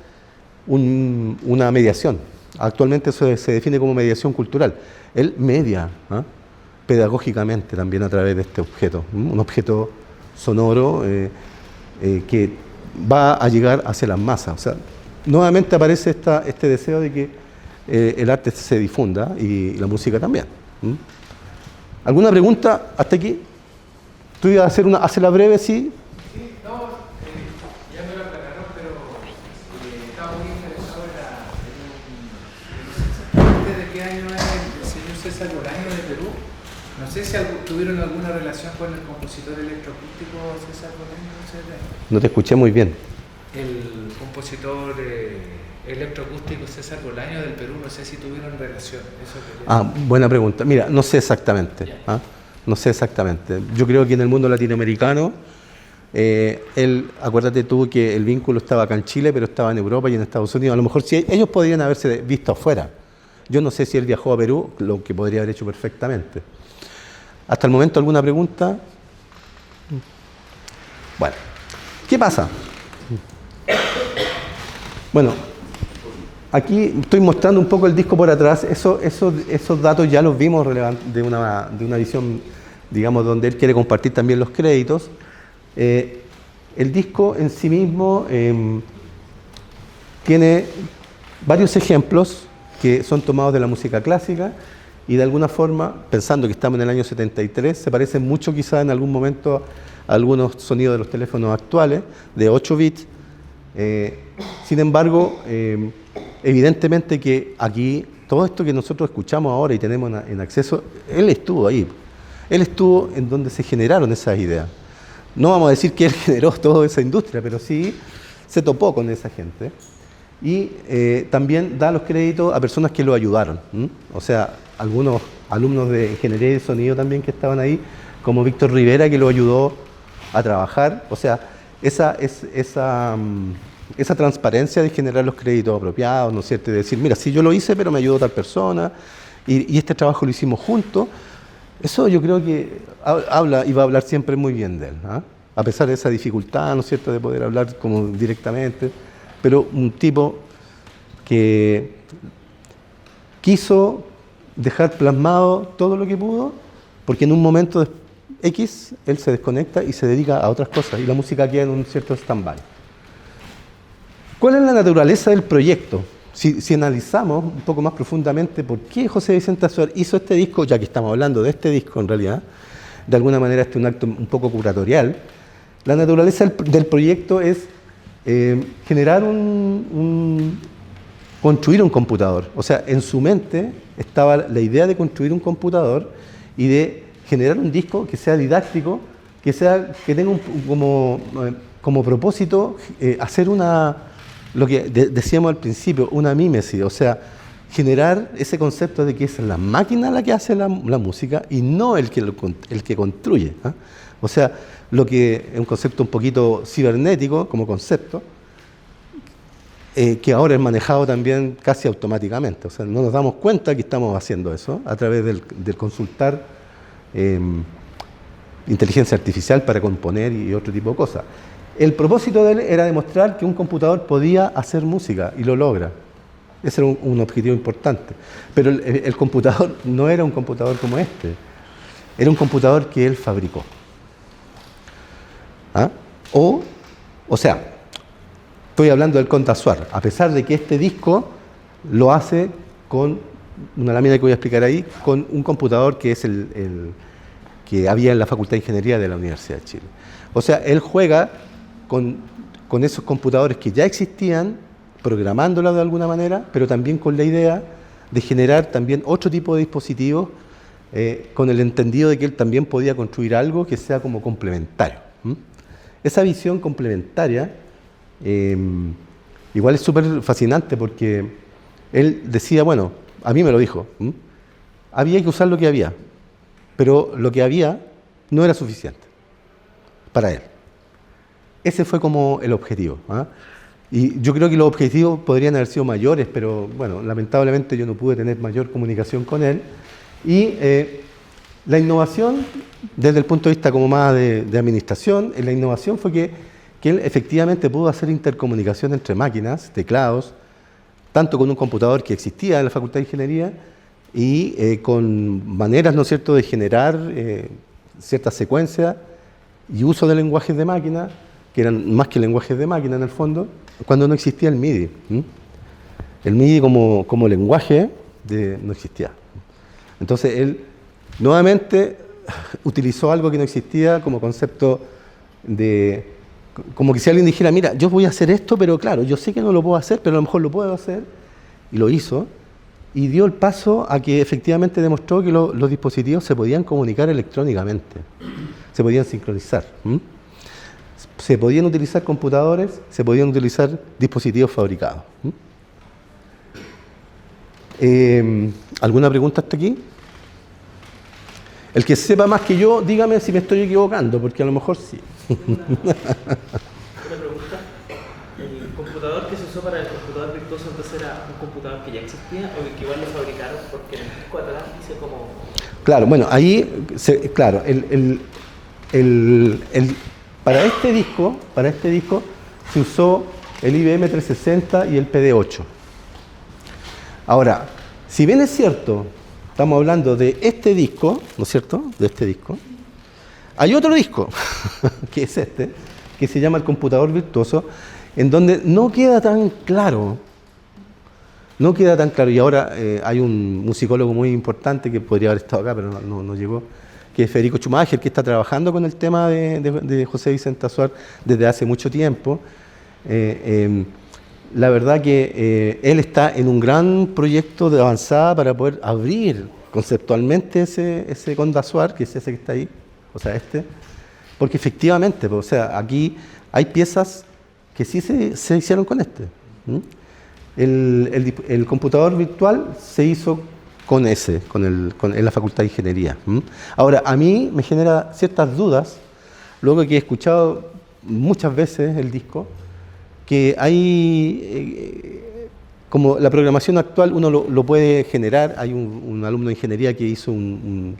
una mediación. Actualmente eso se define como mediación cultural. Él media pedagógicamente también a través de este objeto, un objeto sonoro que va a llegar hacia las masas. O sea, nuevamente aparece este deseo de que el arte se difunda y la música también. ¿Alguna pregunta hasta aquí? ¿Tú ibas a hacer hacerla breve, sí? Sí, no, ya me lo aclararon, pero estaba muy interesado ¿de qué año es el señor César Bolaño de Perú? No sé si tuvieron alguna relación con el compositor electroacústico César Bolaño, no sé. No te escuché muy bien. El compositor electroacústico César Bolaño del Perú, no sé si tuvieron relación. Buena pregunta. Mira, no sé exactamente. No sé exactamente. Yo creo que en el mundo latinoamericano, acuérdate tú que el vínculo estaba acá en Chile, pero estaba en Europa y en Estados Unidos. A lo mejor sí, ellos podrían haberse visto afuera. Yo no sé si él viajó a Perú, lo que podría haber hecho perfectamente. Hasta el momento, ¿alguna pregunta? Bueno, ¿qué pasa? Bueno, aquí estoy mostrando un poco el disco por atrás. Esos datos ya los vimos de una visión, digamos, donde él quiere compartir también los créditos. El disco en sí mismo tiene varios ejemplos que son tomados de la música clásica y de alguna forma, pensando que estamos en el año 73, se parecen mucho quizá en algún momento a algunos sonidos de los teléfonos actuales, de 8 bits. Sin embargo, evidentemente que aquí, todo esto que nosotros escuchamos ahora y tenemos en acceso, él estuvo ahí. Él estuvo en donde se generaron esas ideas. No vamos a decir que él generó toda esa industria, pero sí se topó con esa gente. Y también da los créditos a personas que lo ayudaron. O sea, algunos alumnos de ingeniería de sonido también que estaban ahí, como Víctor Rivera, que lo ayudó a trabajar. O sea, esa transparencia de generar los créditos apropiados, ¿no es cierto? De decir, mira, sí, yo lo hice, pero me ayudó tal persona, y este trabajo lo hicimos juntos. Eso yo creo que habla y va a hablar siempre muy bien de él, a pesar de esa dificultad, ¿no es cierto?, de poder hablar como directamente, pero un tipo que quiso dejar plasmado todo lo que pudo, porque en un momento X él se desconecta y se dedica a otras cosas, y la música queda en un cierto stand-by. ¿Cuál es la naturaleza del proyecto? Si analizamos un poco más profundamente por qué José Vicente Azuar hizo este disco, ya que estamos hablando de este disco en realidad, de alguna manera este es un acto un poco curatorial, la naturaleza del proyecto es generar construir un computador. O sea, en su mente estaba la idea de construir un computador y de generar un disco que sea didáctico, que tenga como propósito hacer lo que decíamos al principio, una mímesis, o sea, generar ese concepto de que es la máquina la que hace la música y no el que construye. O sea, lo que es un concepto un poquito cibernético como concepto, que ahora es manejado también casi automáticamente. O sea, no nos damos cuenta que estamos haciendo eso a través del consultar inteligencia artificial para componer y otro tipo de cosas. El propósito de él era demostrar que un computador podía hacer música y lo logra. Ese era un objetivo importante. Pero el computador no era un computador como este. Era un computador que él fabricó. O sea, estoy hablando del Conte Azuar, a pesar de que este disco lo hace con una lámina que voy a explicar ahí, con un computador que es el que había en la Facultad de Ingeniería de la Universidad de Chile. O sea, él juega con esos computadores que ya existían, programándolos de alguna manera, pero también con la idea de generar también otro tipo de dispositivos, con el entendido de que él también podía construir algo que sea como complementario. Esa visión complementaria igual es súper fascinante porque él decía, bueno, a mí me lo dijo, había que usar lo que había, pero lo que había no era suficiente para él. Ese fue como el objetivo. Y yo creo que los objetivos podrían haber sido mayores, pero bueno, lamentablemente yo no pude tener mayor comunicación con él. Y la innovación, desde el punto de vista como más de administración, la innovación fue que él efectivamente pudo hacer intercomunicación entre máquinas, teclados, tanto con un computador que existía en la Facultad de Ingeniería y con maneras, ¿no es cierto?, de generar ciertas secuencias y uso de lenguajes de máquina, que eran más que lenguajes de máquina en el fondo, cuando no existía el MIDI. El MIDI como lenguaje no existía. Entonces él nuevamente utilizó algo que no existía como concepto de, como que si alguien dijera, mira, yo voy a hacer esto, pero claro, yo sé que no lo puedo hacer, pero a lo mejor lo puedo hacer, y lo hizo, y dio el paso a que efectivamente demostró que los dispositivos se podían comunicar electrónicamente, se podían sincronizar. Se podían utilizar computadores, se podían utilizar dispositivos fabricados. ¿Alguna pregunta hasta aquí? El que sepa más que yo, dígame si me estoy equivocando, porque a lo mejor sí. Una pregunta. ¿El computador que se usó para el computador virtuoso entonces era un computador que ya existía o que igual lo fabricaron? Porque en el disco atrás dice como... Claro, bueno, ahí, claro, para este disco se usó el IBM 360 y el PD8. Ahora, si bien es cierto, estamos hablando de este disco, ¿no es cierto?, de este disco, hay otro disco, que es este, que se llama el computador virtuoso, en donde no queda tan claro, y ahora hay un musicólogo muy importante que podría haber estado acá, pero no llegó, que es Federico Schumacher, que está trabajando con el tema de José Vicente Azuar desde hace mucho tiempo. La verdad que él está en un gran proyecto de avanzada para poder abrir conceptualmente ese Conde Azuar, que es ese que está ahí, o sea, porque efectivamente, o sea, aquí hay piezas que sí se hicieron con este. El computador virtual se hizo en la Facultad de Ingeniería. Ahora, a mí me genera ciertas dudas, luego que he escuchado muchas veces el disco, que hay, como la programación actual uno lo puede generar, hay un alumno de ingeniería que hizo un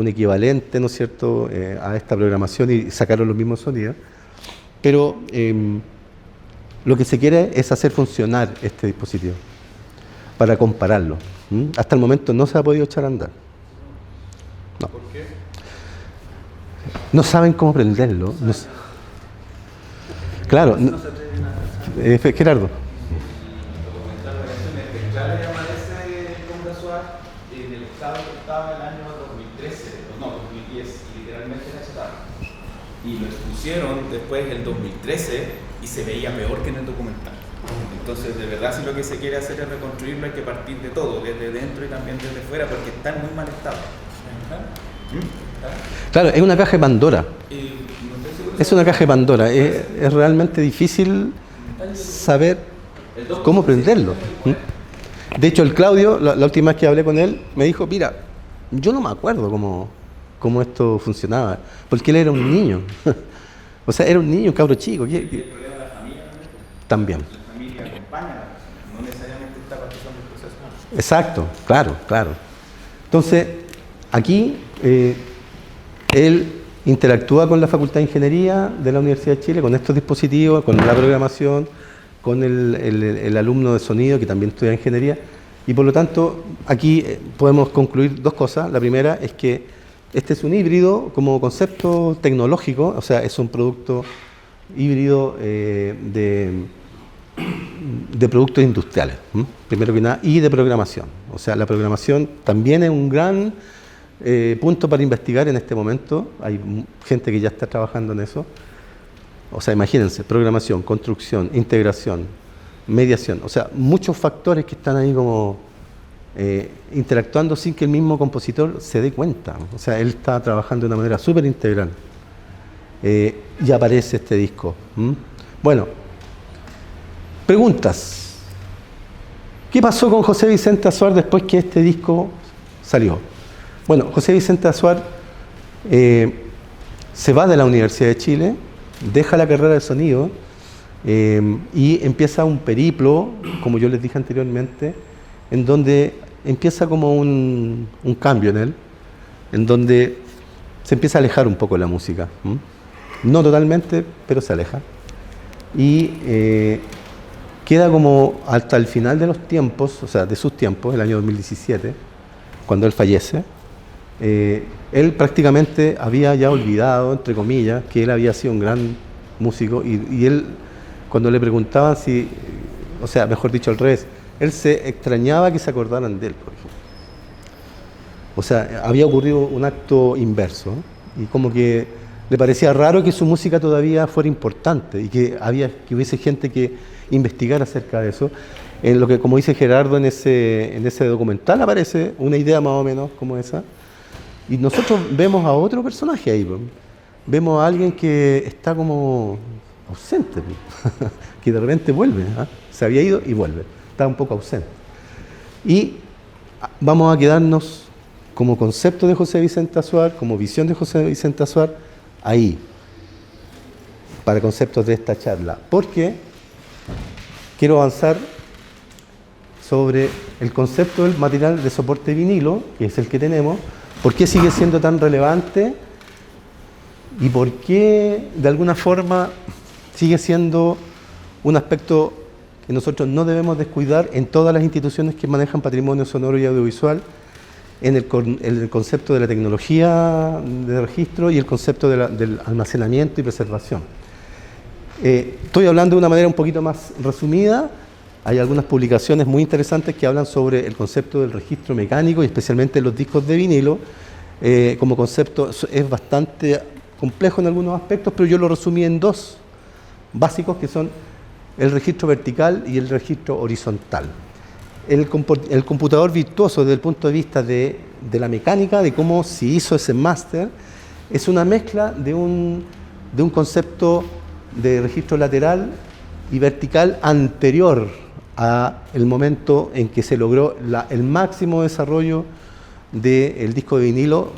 equivalente, ¿no es cierto?, a esta programación y sacaron los mismos sonidos, pero lo que se quiere es hacer funcionar este dispositivo para compararlo. Hasta el momento no se ha podido echar a andar. No. ¿Por qué? No saben cómo prenderlo. Claro. Gerardo. Claro, ya aparece el Conde Azuar en el estado que estaba en el año 2010, y literalmente era achatado. Y lo expusieron después del 2013 y se veía peor que en el documental. Entonces, de verdad, si lo que se quiere hacer es reconstruirlo, hay que partir de todo, desde dentro y también desde fuera, porque está en muy mal estado. Claro, es una caja de Pandora. Es una caja de Pandora. Es realmente difícil saber cómo prenderlo. De hecho, el Claudio, la última vez que hablé con él, me dijo, mira, yo no me acuerdo cómo esto funcionaba, porque él era un niño. O sea, era un niño, un cabro chico. El problema de la familia también. La familia acompaña, no necesariamente está participando en el proceso. Exacto, claro. Entonces, aquí él interactúa con la Facultad de Ingeniería de la Universidad de Chile, con estos dispositivos, con la programación, con el alumno de sonido que también estudia ingeniería, y por lo tanto aquí podemos concluir dos cosas. La primera es que este es un híbrido como concepto tecnológico, o sea, es un producto híbrido de productos industriales, primero que nada, y de programación. O sea, la programación también es un gran punto para investigar en este momento. Hay gente que ya está trabajando en eso. O sea, imagínense, programación, construcción, integración, mediación. O sea, muchos factores que están ahí como interactuando sin que el mismo compositor se dé cuenta. O sea, él está trabajando de una manera súper integral. Y aparece este disco. Bueno, preguntas. ¿Qué pasó con José Vicente Azuar después que este disco salió? Bueno, José Vicente Azuar se va de la Universidad de Chile, deja la carrera de sonido y empieza un periplo, como yo les dije anteriormente, en donde empieza como un cambio en él, en donde se empieza a alejar un poco de la música. No totalmente, pero se aleja. Y queda como hasta el final de los tiempos, o sea, de sus tiempos, el año 2017, cuando él fallece, él prácticamente había ya olvidado, entre comillas, que él había sido un gran músico y él, cuando le preguntaban si, o sea, mejor dicho al revés, él se extrañaba que se acordaran de él, por ejemplo. O sea, había ocurrido un acto inverso y como que le parecía raro que su música todavía fuera importante y que hubiese gente que investigara acerca de eso. En lo que, como dice Gerardo en ese documental, aparece una idea más o menos como esa. Y nosotros vemos a otro personaje ahí, vemos a alguien que está como ausente, que de repente vuelve, se había ido y vuelve, está un poco ausente. Y vamos a quedarnos como concepto de José Vicente Azuar, como visión de José Vicente Azuar, ahí, para conceptos de esta charla, porque quiero avanzar sobre el concepto del material de soporte vinilo, que es el que tenemos, por qué sigue siendo tan relevante y por qué de alguna forma sigue siendo un aspecto que nosotros no debemos descuidar en todas las instituciones que manejan patrimonio sonoro y audiovisual, en el concepto de la tecnología de registro y el concepto del almacenamiento y preservación. Estoy hablando de una manera un poquito más resumida. Hay algunas publicaciones muy interesantes que hablan sobre el concepto del registro mecánico y especialmente los discos de vinilo. Como concepto es bastante complejo en algunos aspectos, pero yo lo resumí en dos básicos que son el registro vertical y el registro horizontal. El computador virtuoso desde el punto de vista de la mecánica, de cómo se hizo ese máster, es una mezcla de un concepto de registro lateral y vertical anterior a el momento en que se logró el máximo desarrollo del disco de vinilo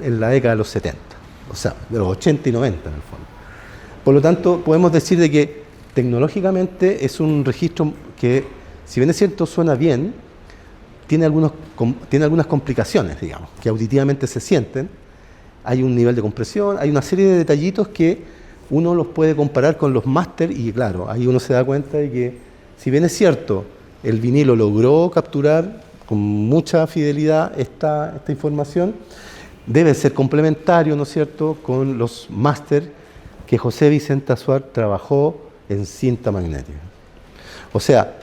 en la década de los 70, o sea, de los 80 y 90 en el fondo. Por lo tanto, podemos decir de que tecnológicamente es un registro que, si bien es cierto, suena bien, tiene algunas complicaciones, digamos, que auditivamente se sienten. Hay un nivel de compresión, hay una serie de detallitos que uno los puede comparar con los máster y claro, ahí uno se da cuenta de que, si bien es cierto, el vinilo logró capturar con mucha fidelidad esta información, debe ser complementario, ¿no es cierto?, con los máster que José Vicente Azuar trabajó en cinta magnética. O sea,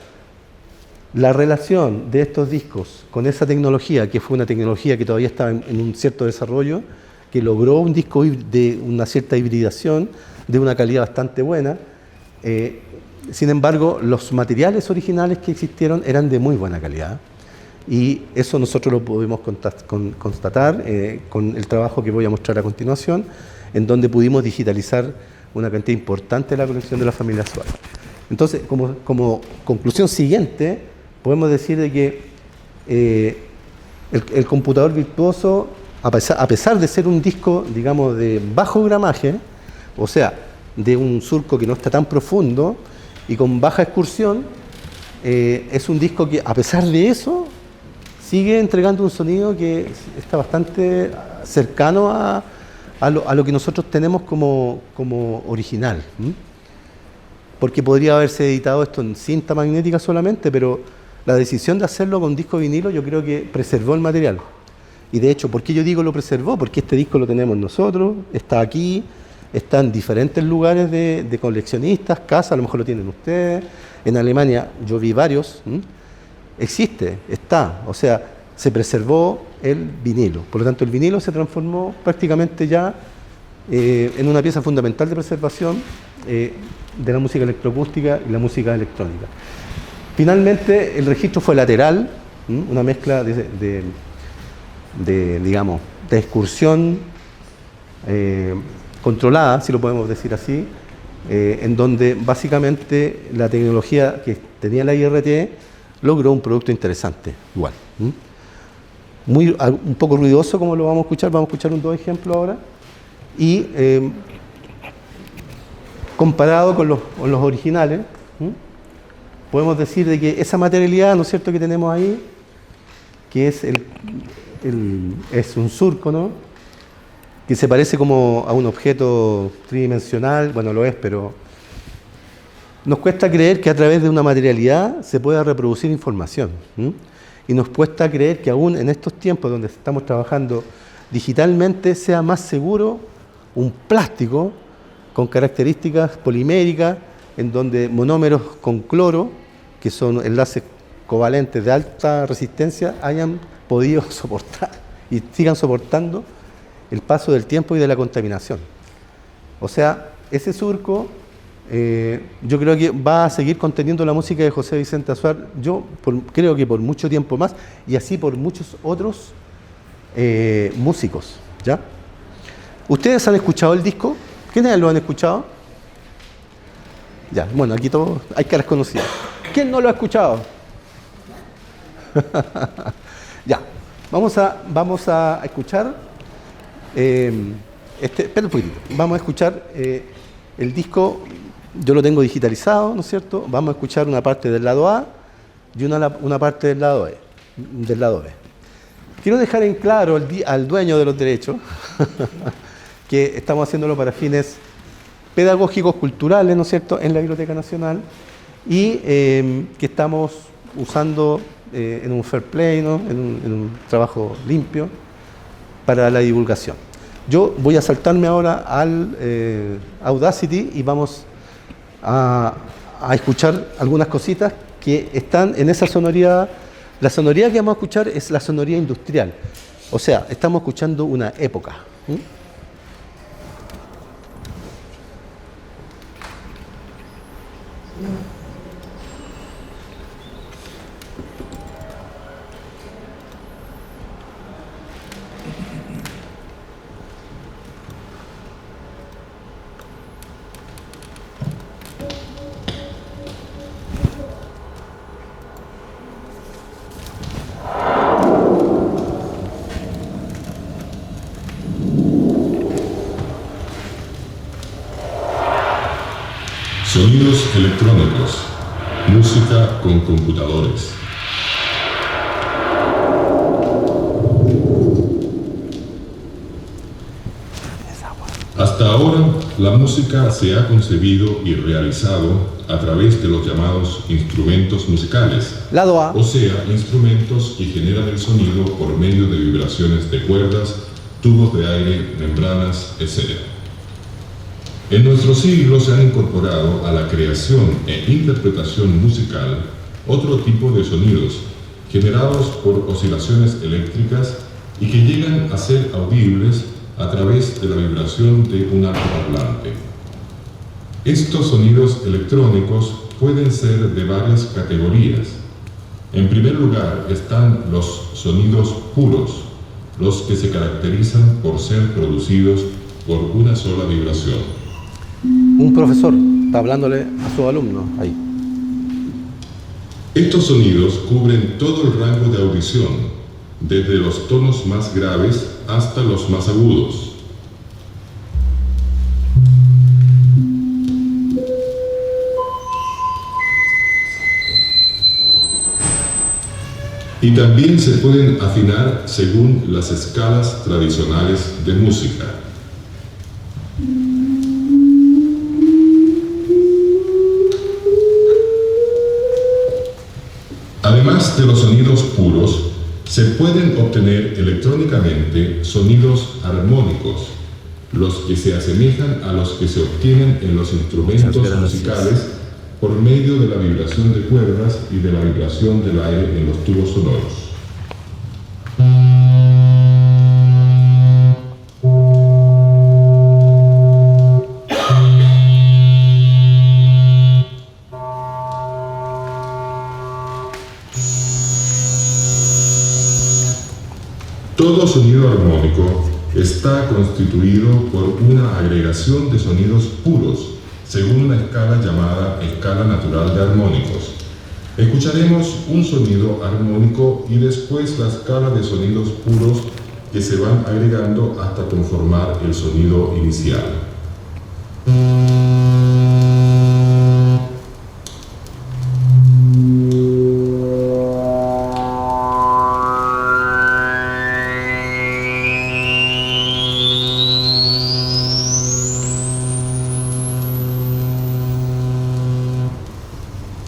la relación de estos discos con esa tecnología, que fue una tecnología que todavía estaba en un cierto desarrollo, que logró un disco de una cierta hibridación, de una calidad bastante buena. Sin embargo, los materiales originales que existieron eran de muy buena calidad. Y eso nosotros lo pudimos constatar con el trabajo que voy a mostrar a continuación, en donde pudimos digitalizar una cantidad importante de la colección de la familia Azuar. Entonces, como conclusión siguiente, podemos decir de que el computador virtuoso, a pesar de ser un disco, digamos, de bajo gramaje, o sea, de un surco que no está tan profundo y con baja excursión, es un disco que, a pesar de eso, sigue entregando un sonido que está bastante cercano a lo que nosotros tenemos como original. Porque podría haberse editado esto en cinta magnética solamente, pero la decisión de hacerlo con disco vinilo yo creo que preservó el material. Y de hecho, ¿por qué yo digo lo preservó? Porque este disco lo tenemos nosotros, está aquí, está en diferentes lugares de coleccionistas, casas, a lo mejor lo tienen ustedes. En Alemania yo vi varios. Existe, está, o sea, se preservó el vinilo. Por lo tanto, el vinilo se transformó prácticamente ya en una pieza fundamental de preservación de la música electroacústica y la música electrónica. Finalmente, el registro fue lateral, una mezcla digamos, de excursión controlada, si lo podemos decir así, en donde básicamente la tecnología que tenía la IRT logró un producto interesante, igual. Un poco ruidoso, como lo vamos a escuchar dos ejemplos ahora, y comparado con los originales, podemos decir de que esa materialidad, ¿no es cierto?, que tenemos ahí, que es es un surco, ¿no?, que se parece como a un objeto tridimensional, bueno, lo es, pero nos cuesta creer que a través de una materialidad se pueda reproducir información. Y nos cuesta creer que aún en estos tiempos donde estamos trabajando digitalmente sea más seguro un plástico con características poliméricas, en donde monómeros con cloro, que son enlaces covalentes de alta resistencia, hayan podido soportar y sigan soportando el paso del tiempo y de la contaminación. O sea, ese surco yo creo que va a seguir conteniendo la música de José Vicente Azuar, creo que por mucho tiempo más, y así por muchos otros músicos, ¿ya? ¿Ustedes han escuchado el disco? ¿Quiénes lo han escuchado? Ya, bueno, aquí todos hay caras conocidas. ¿Quién no lo ha escuchado? Ya, vamos a escuchar espera un poquitito. Vamos a escuchar el disco. Yo lo tengo digitalizado, ¿no es cierto? Vamos a escuchar una parte del lado A y una parte del lado B. Quiero dejar en claro al dueño de los derechos que estamos haciéndolo para fines pedagógicos, culturales, ¿no es cierto?, en la Biblioteca Nacional, y que estamos usando en un fair play, ¿no?, en un trabajo limpio para la divulgación. Yo voy a saltarme ahora al Audacity y vamos a escuchar algunas cositas que están en esa sonoridad. La sonoridad que vamos a escuchar es la sonoridad industrial. O sea, estamos escuchando una época. Sonidos electrónicos, música con computadores. Hasta ahora, la música se ha concebido y realizado a través de los llamados instrumentos musicales, Lado A. o sea, instrumentos que generan el sonido por medio de vibraciones de cuerdas, tubos de aire, membranas, etc. En nuestro siglo se han incorporado a la creación e interpretación musical otro tipo de sonidos generados por oscilaciones eléctricas y que llegan a ser audibles a través de la vibración de un altoparlante. Estos sonidos electrónicos pueden ser de varias categorías. En primer lugar están los sonidos puros, los que se caracterizan por ser producidos por una sola vibración. Un profesor está hablándole a sus alumnos ahí. Estos sonidos cubren todo el rango de audición, desde los tonos más graves hasta los más agudos. Y también se pueden afinar según las escalas tradicionales de música. Además de los sonidos puros, se pueden obtener electrónicamente sonidos armónicos, los que se asemejan a los que se obtienen en los instrumentos musicales por medio de la vibración de cuerdas y de la vibración del aire en los tubos sonoros. Todo sonido armónico está constituido por una agregación de sonidos puros, según una escala llamada escala natural de armónicos. Escucharemos un sonido armónico y después la escala de sonidos puros que se van agregando hasta conformar el sonido inicial.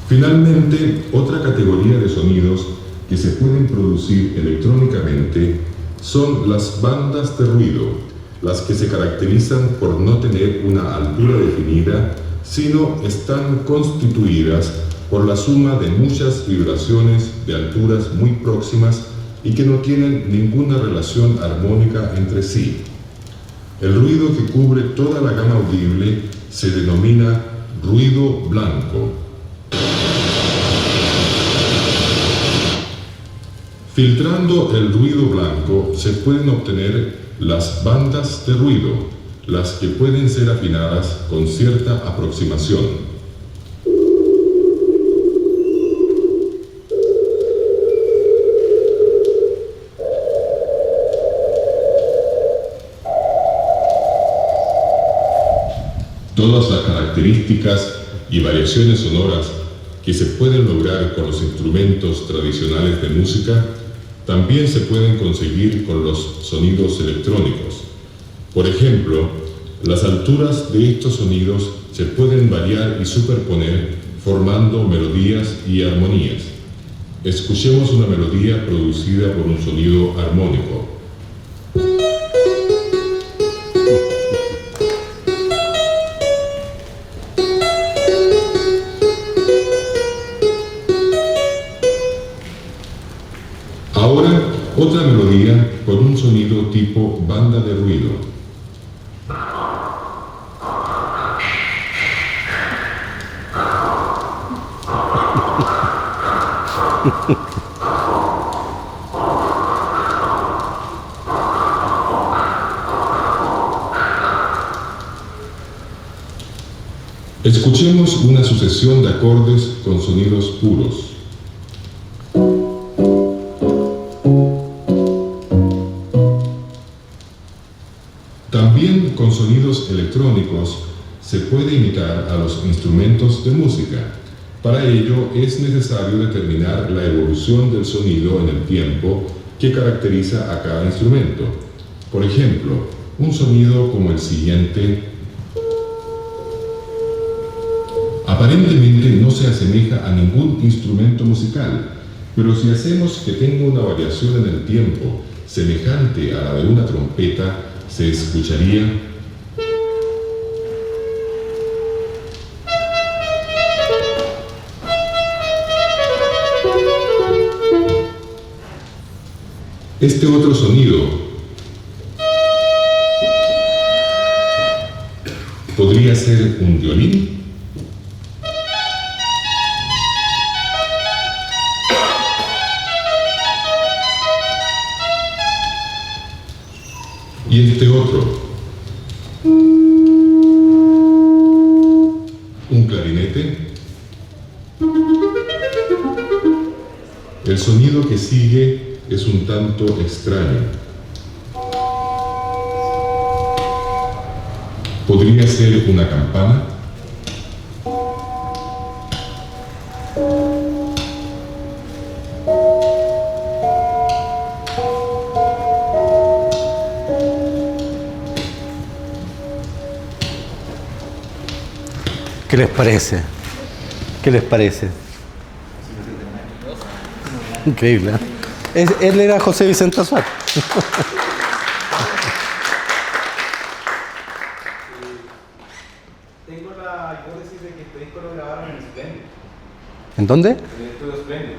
Finalmente, otra categoría de sonidos que se pueden producir electrónicamente son las bandas de ruido, las que se caracterizan por no tener una altura definida, sino están constituidas por la suma de muchas vibraciones de alturas muy próximas y que no tienen ninguna relación armónica entre sí. El ruido que cubre toda la gama audible se denomina ruido blanco. Filtrando el ruido blanco se pueden obtener las bandas de ruido, las que pueden ser afinadas con cierta aproximación. Todas las características y variaciones sonoras que se pueden lograr con los instrumentos tradicionales de música también se pueden conseguir con los sonidos electrónicos. Por ejemplo, las alturas de estos sonidos se pueden variar y superponer formando melodías y armonías. Escuchemos una melodía producida por un sonido armónico. Ahora, otra melodía con un sonido tipo banda de ruido. Escuchemos una sucesión de acordes con sonidos puros. También con sonidos electrónicos se puede imitar a los instrumentos de música. Para ello es necesario determinar la evolución del sonido en el tiempo que caracteriza a cada instrumento. Por ejemplo, un sonido como el siguiente aparentemente no se asemeja a ningún instrumento musical, pero si hacemos que tenga una variación en el tiempo semejante a la de una trompeta, se escucharía este otro sonido. Podría ser un violín. Y este otro, un clarinete. El sonido que sigue es un tanto extraño. Podría ser una campana. ¿Qué les parece? ¿Qué les parece? Increíble, ¿eh? Él era José Vicente Azuar. Tengo la hipótesis de que este disco lo grabaron en Splendid, ¿En dónde? en el estudio Splendid,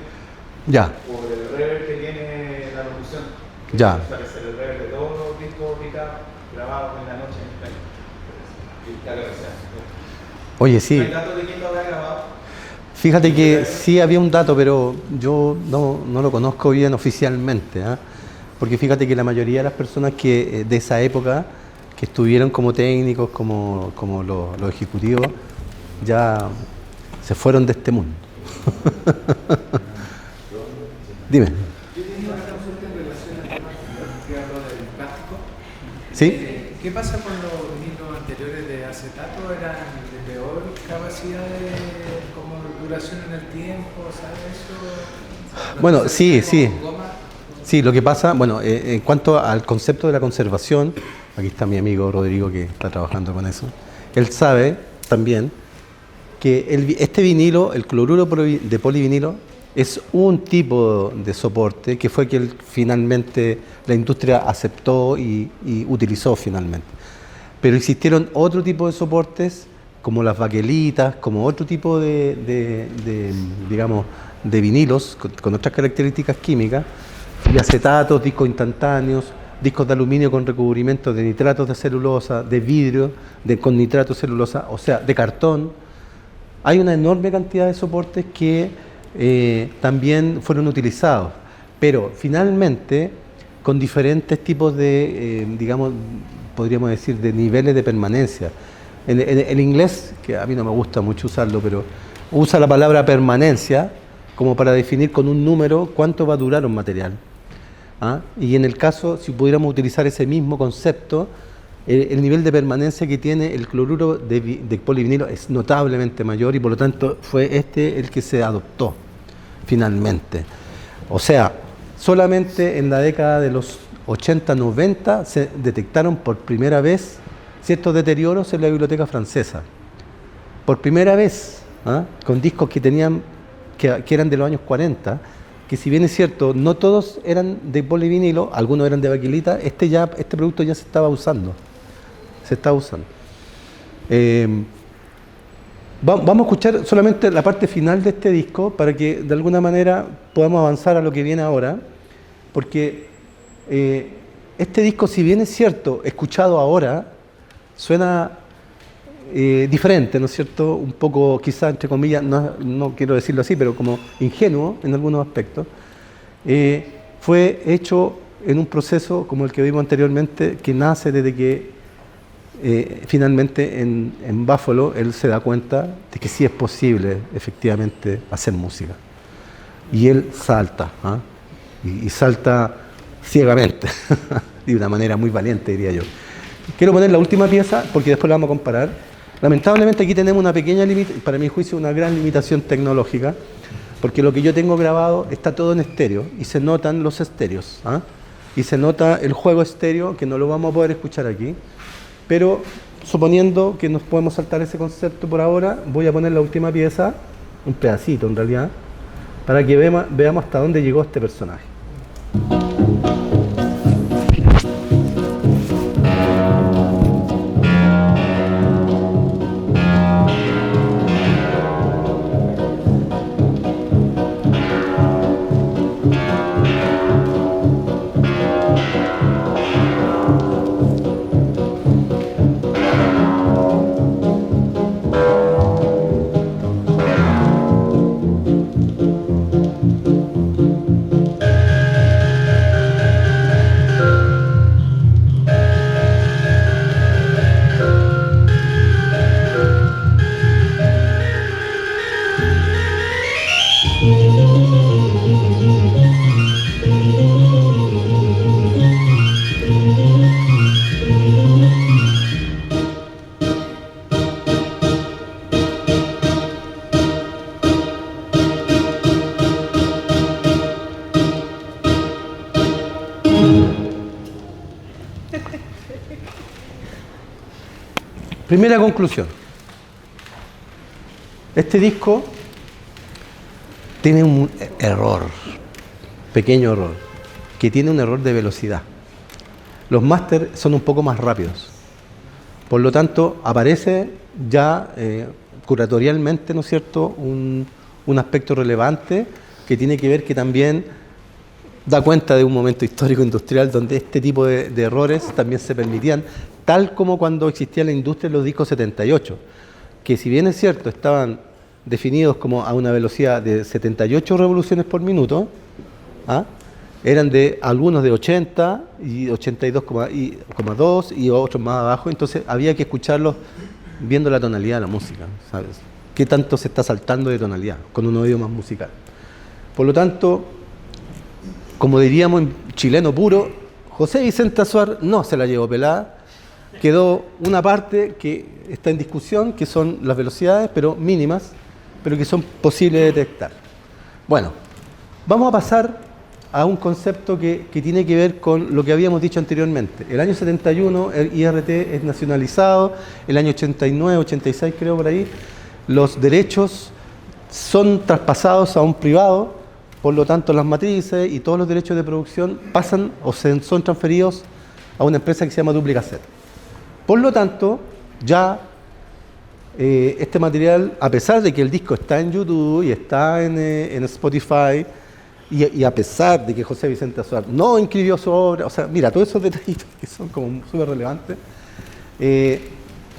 Ya, por el reverb que tiene la locución. ya. O sea, que es el reverb de todos los discos grabados en la noche en Splendid. Claro que sea. Oye, sí. ¿No hay datos de quién lo habrá grabado? Fíjate que sí había un dato, pero yo no lo conozco bien oficialmente, ¿ah? Porque fíjate que la mayoría de las personas que de esa época, que estuvieron como técnicos, como los ejecutivos, ya se fueron de este mundo. Dime. Yo tenía una consulta en relación al tema que habló del plástico. ¿Sí? ¿Qué pasa con los vinilos anteriores de acetato? ¿Eran de peor capacidad como duración en el tiempo? ¿Sabes eso? Bueno, sí, sí. Goma. Sí, lo que pasa, bueno, en cuanto al concepto de la conservación, aquí está mi amigo Rodrigo que está trabajando con eso, él sabe también que este vinilo, el cloruro de polivinilo, es un tipo de soporte que fue que finalmente la industria aceptó y utilizó finalmente. Pero existieron otro tipo de soportes, como las baquelitas, como otro tipo digamos, de vinilos con otras características químicas, y acetatos, discos instantáneos, discos de aluminio con recubrimiento de nitratos de celulosa, de vidrio, con nitrato de celulosa, o sea, de cartón. Hay una enorme cantidad de soportes que también fueron utilizados, pero finalmente con diferentes tipos de, digamos, podríamos decir, de niveles de permanencia. El inglés, que a mí no me gusta mucho usarlo, pero usa la palabra permanencia como para definir con un número cuánto va a durar un material. ¿Ah? Y en el caso, si pudiéramos utilizar ese mismo concepto, el nivel de permanencia que tiene el cloruro de polivinilo es notablemente mayor y por lo tanto fue el que se adoptó finalmente. O sea, solamente en la década de los 80-90 se detectaron por primera vez ciertos deterioros en la biblioteca francesa. Por primera vez, ¿ah? Con discos que eran de los años 40, que si bien es cierto, no todos eran de polivinilo, algunos eran de baquelita, este producto ya se estaba usando. Se está usando. Vamos a escuchar solamente la parte final de este disco para que de alguna manera podamos avanzar a lo que viene ahora, porque este disco, si bien es cierto, escuchado ahora, suena diferente, ¿no es cierto? Un poco, quizás, entre comillas, no quiero decirlo así, pero como ingenuo en algunos aspectos. Fue hecho en un proceso como el que vimos anteriormente, que nace desde que finalmente en Buffalo él se da cuenta de que sí es posible efectivamente hacer música. Y él salta, ¿ah? y salta ciegamente, de una manera muy valiente, diría yo. Quiero poner la última pieza porque después la vamos a comparar. Lamentablemente aquí tenemos una pequeña para mi juicio una gran limitación tecnológica, porque lo que yo tengo grabado está todo en estéreo y se notan los estéreos, ¿ah? Y se nota el juego estéreo que no lo vamos a poder escuchar aquí, pero suponiendo que nos podemos saltar ese concepto por ahora, voy a poner la última pieza, un pedacito en realidad, para que veamos hasta dónde llegó este personaje. Primera conclusión. Este disco tiene un error, pequeño error, que tiene un error de velocidad. Los máster son un poco más rápidos. Por lo tanto, aparece ya curatorialmente, ¿no es cierto?, un aspecto relevante que tiene que ver que también da cuenta de un momento histórico industrial donde este tipo de errores también se permitían, tal como cuando existía la industria de los discos 78, que si bien es cierto estaban definidos como a una velocidad de 78 revoluciones por minuto, ¿ah? Eran de algunos de 80 y 82,2 y otros más abajo, entonces había que escucharlos viendo la tonalidad de la música, ¿sabes? qué tanto se está saltando de tonalidad con un oído más musical. Por lo tanto, como diríamos en chileno puro, José Vicente Azuar no se la llevó pelada. Quedó una parte que está en discusión, que son las velocidades, pero mínimas, pero que son posibles de detectar. Bueno, vamos a pasar a un concepto que tiene que ver con lo que habíamos dicho anteriormente. El año 71 el IRT es nacionalizado, el año 89, 86 creo por ahí, los derechos son traspasados a un privado, por lo tanto las matrices y todos los derechos de producción pasan o son transferidos a una empresa que se llama Duplicaset. Por lo tanto, ya este material, a pesar de que el disco está en YouTube y está en Spotify, y a pesar de que José Vicente Azuar no inscribió su obra, o sea, mira, todos esos detallitos que son como súper relevantes,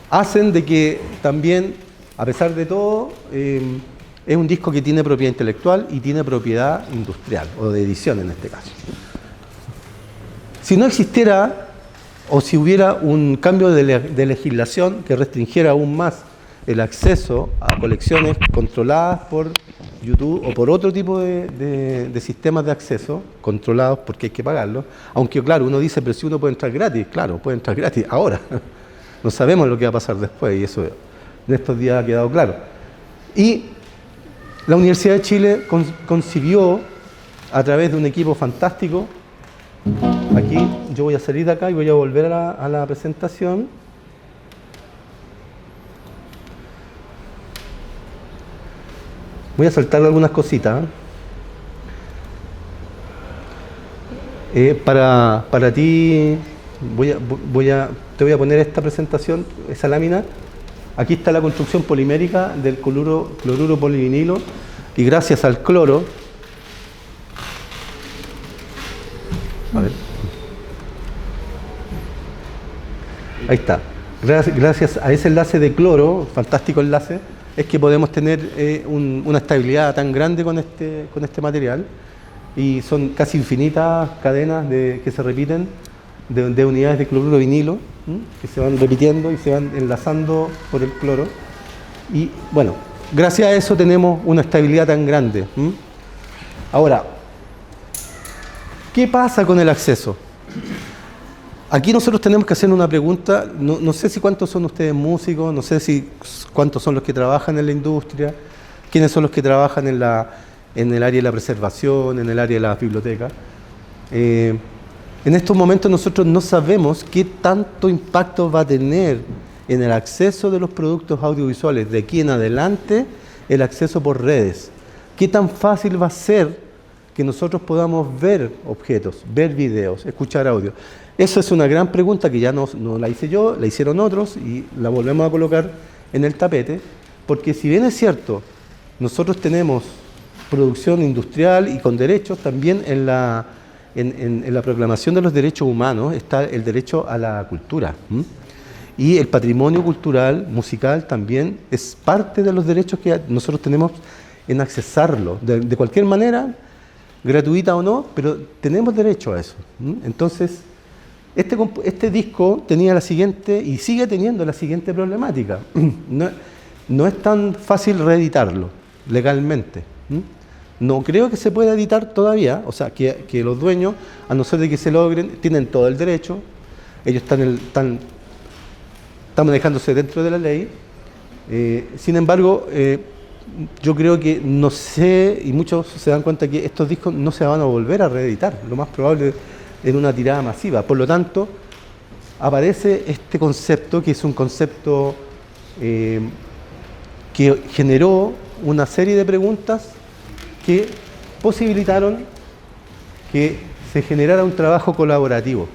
hacen de que también, a pesar de todo, es un disco que tiene propiedad intelectual y tiene propiedad industrial, o de edición en este caso. Si no existiera, o si hubiera un cambio de legislación que restringiera aún más el acceso a colecciones controladas por YouTube o por otro tipo de sistemas de acceso, controlados porque hay que pagarlos, aunque claro, uno dice, pero si uno puede entrar gratis, claro, puede entrar gratis ahora, no sabemos lo que va a pasar después y eso en estos días ha quedado claro. Y la Universidad de Chile concibió a través de un equipo fantástico, aquí yo voy a salir de acá y voy a volver a la presentación. Voy a saltar algunas cositas. Para ti, te voy a poner esta presentación, esa lámina. Aquí está la construcción polimérica del cloruro polivinilo y gracias al cloro, a ver, ahí está, gracias a ese enlace de cloro, fantástico enlace, es que podemos tener una estabilidad tan grande con este material y son casi infinitas cadenas que se repiten de unidades de cloruro vinilo que se van repitiendo y se van enlazando por el cloro y bueno, gracias a eso tenemos una estabilidad tan grande. Ahora, ¿qué pasa con el acceso? Aquí nosotros tenemos que hacer una pregunta, no sé si cuántos son ustedes músicos, no sé si cuántos son los que trabajan en la industria, quiénes son los que trabajan en el área de la preservación, en el área de la biblioteca. En estos momentos nosotros no sabemos qué tanto impacto va a tener en el acceso de los productos audiovisuales de aquí en adelante el acceso por redes. ¿Qué tan fácil va a ser que nosotros podamos ver objetos, ver videos, escuchar audio? Esa es una gran pregunta que ya no la hice yo, la hicieron otros y la volvemos a colocar en el tapete, porque si bien es cierto, nosotros tenemos producción industrial y con derechos, también en la proclamación de los derechos humanos está el derecho a la cultura. Y el patrimonio cultural, musical, también es parte de los derechos que nosotros tenemos en accesarlo, de cualquier manera, gratuita o no, pero tenemos derecho a eso. Entonces, este disco tenía la siguiente, y sigue teniendo la siguiente problemática. No es tan fácil reeditarlo legalmente. No creo que se pueda editar todavía, o sea, que los dueños, a no ser de que se logren, tienen todo el derecho, ellos están manejándose dentro de la ley. Sin embargo, yo creo que no sé, y muchos se dan cuenta que estos discos no se van a volver a reeditar, lo más probable en una tirada masiva. Por lo tanto, aparece este concepto, que es un concepto que generó una serie de preguntas que posibilitaron que se generara un trabajo colaborativo,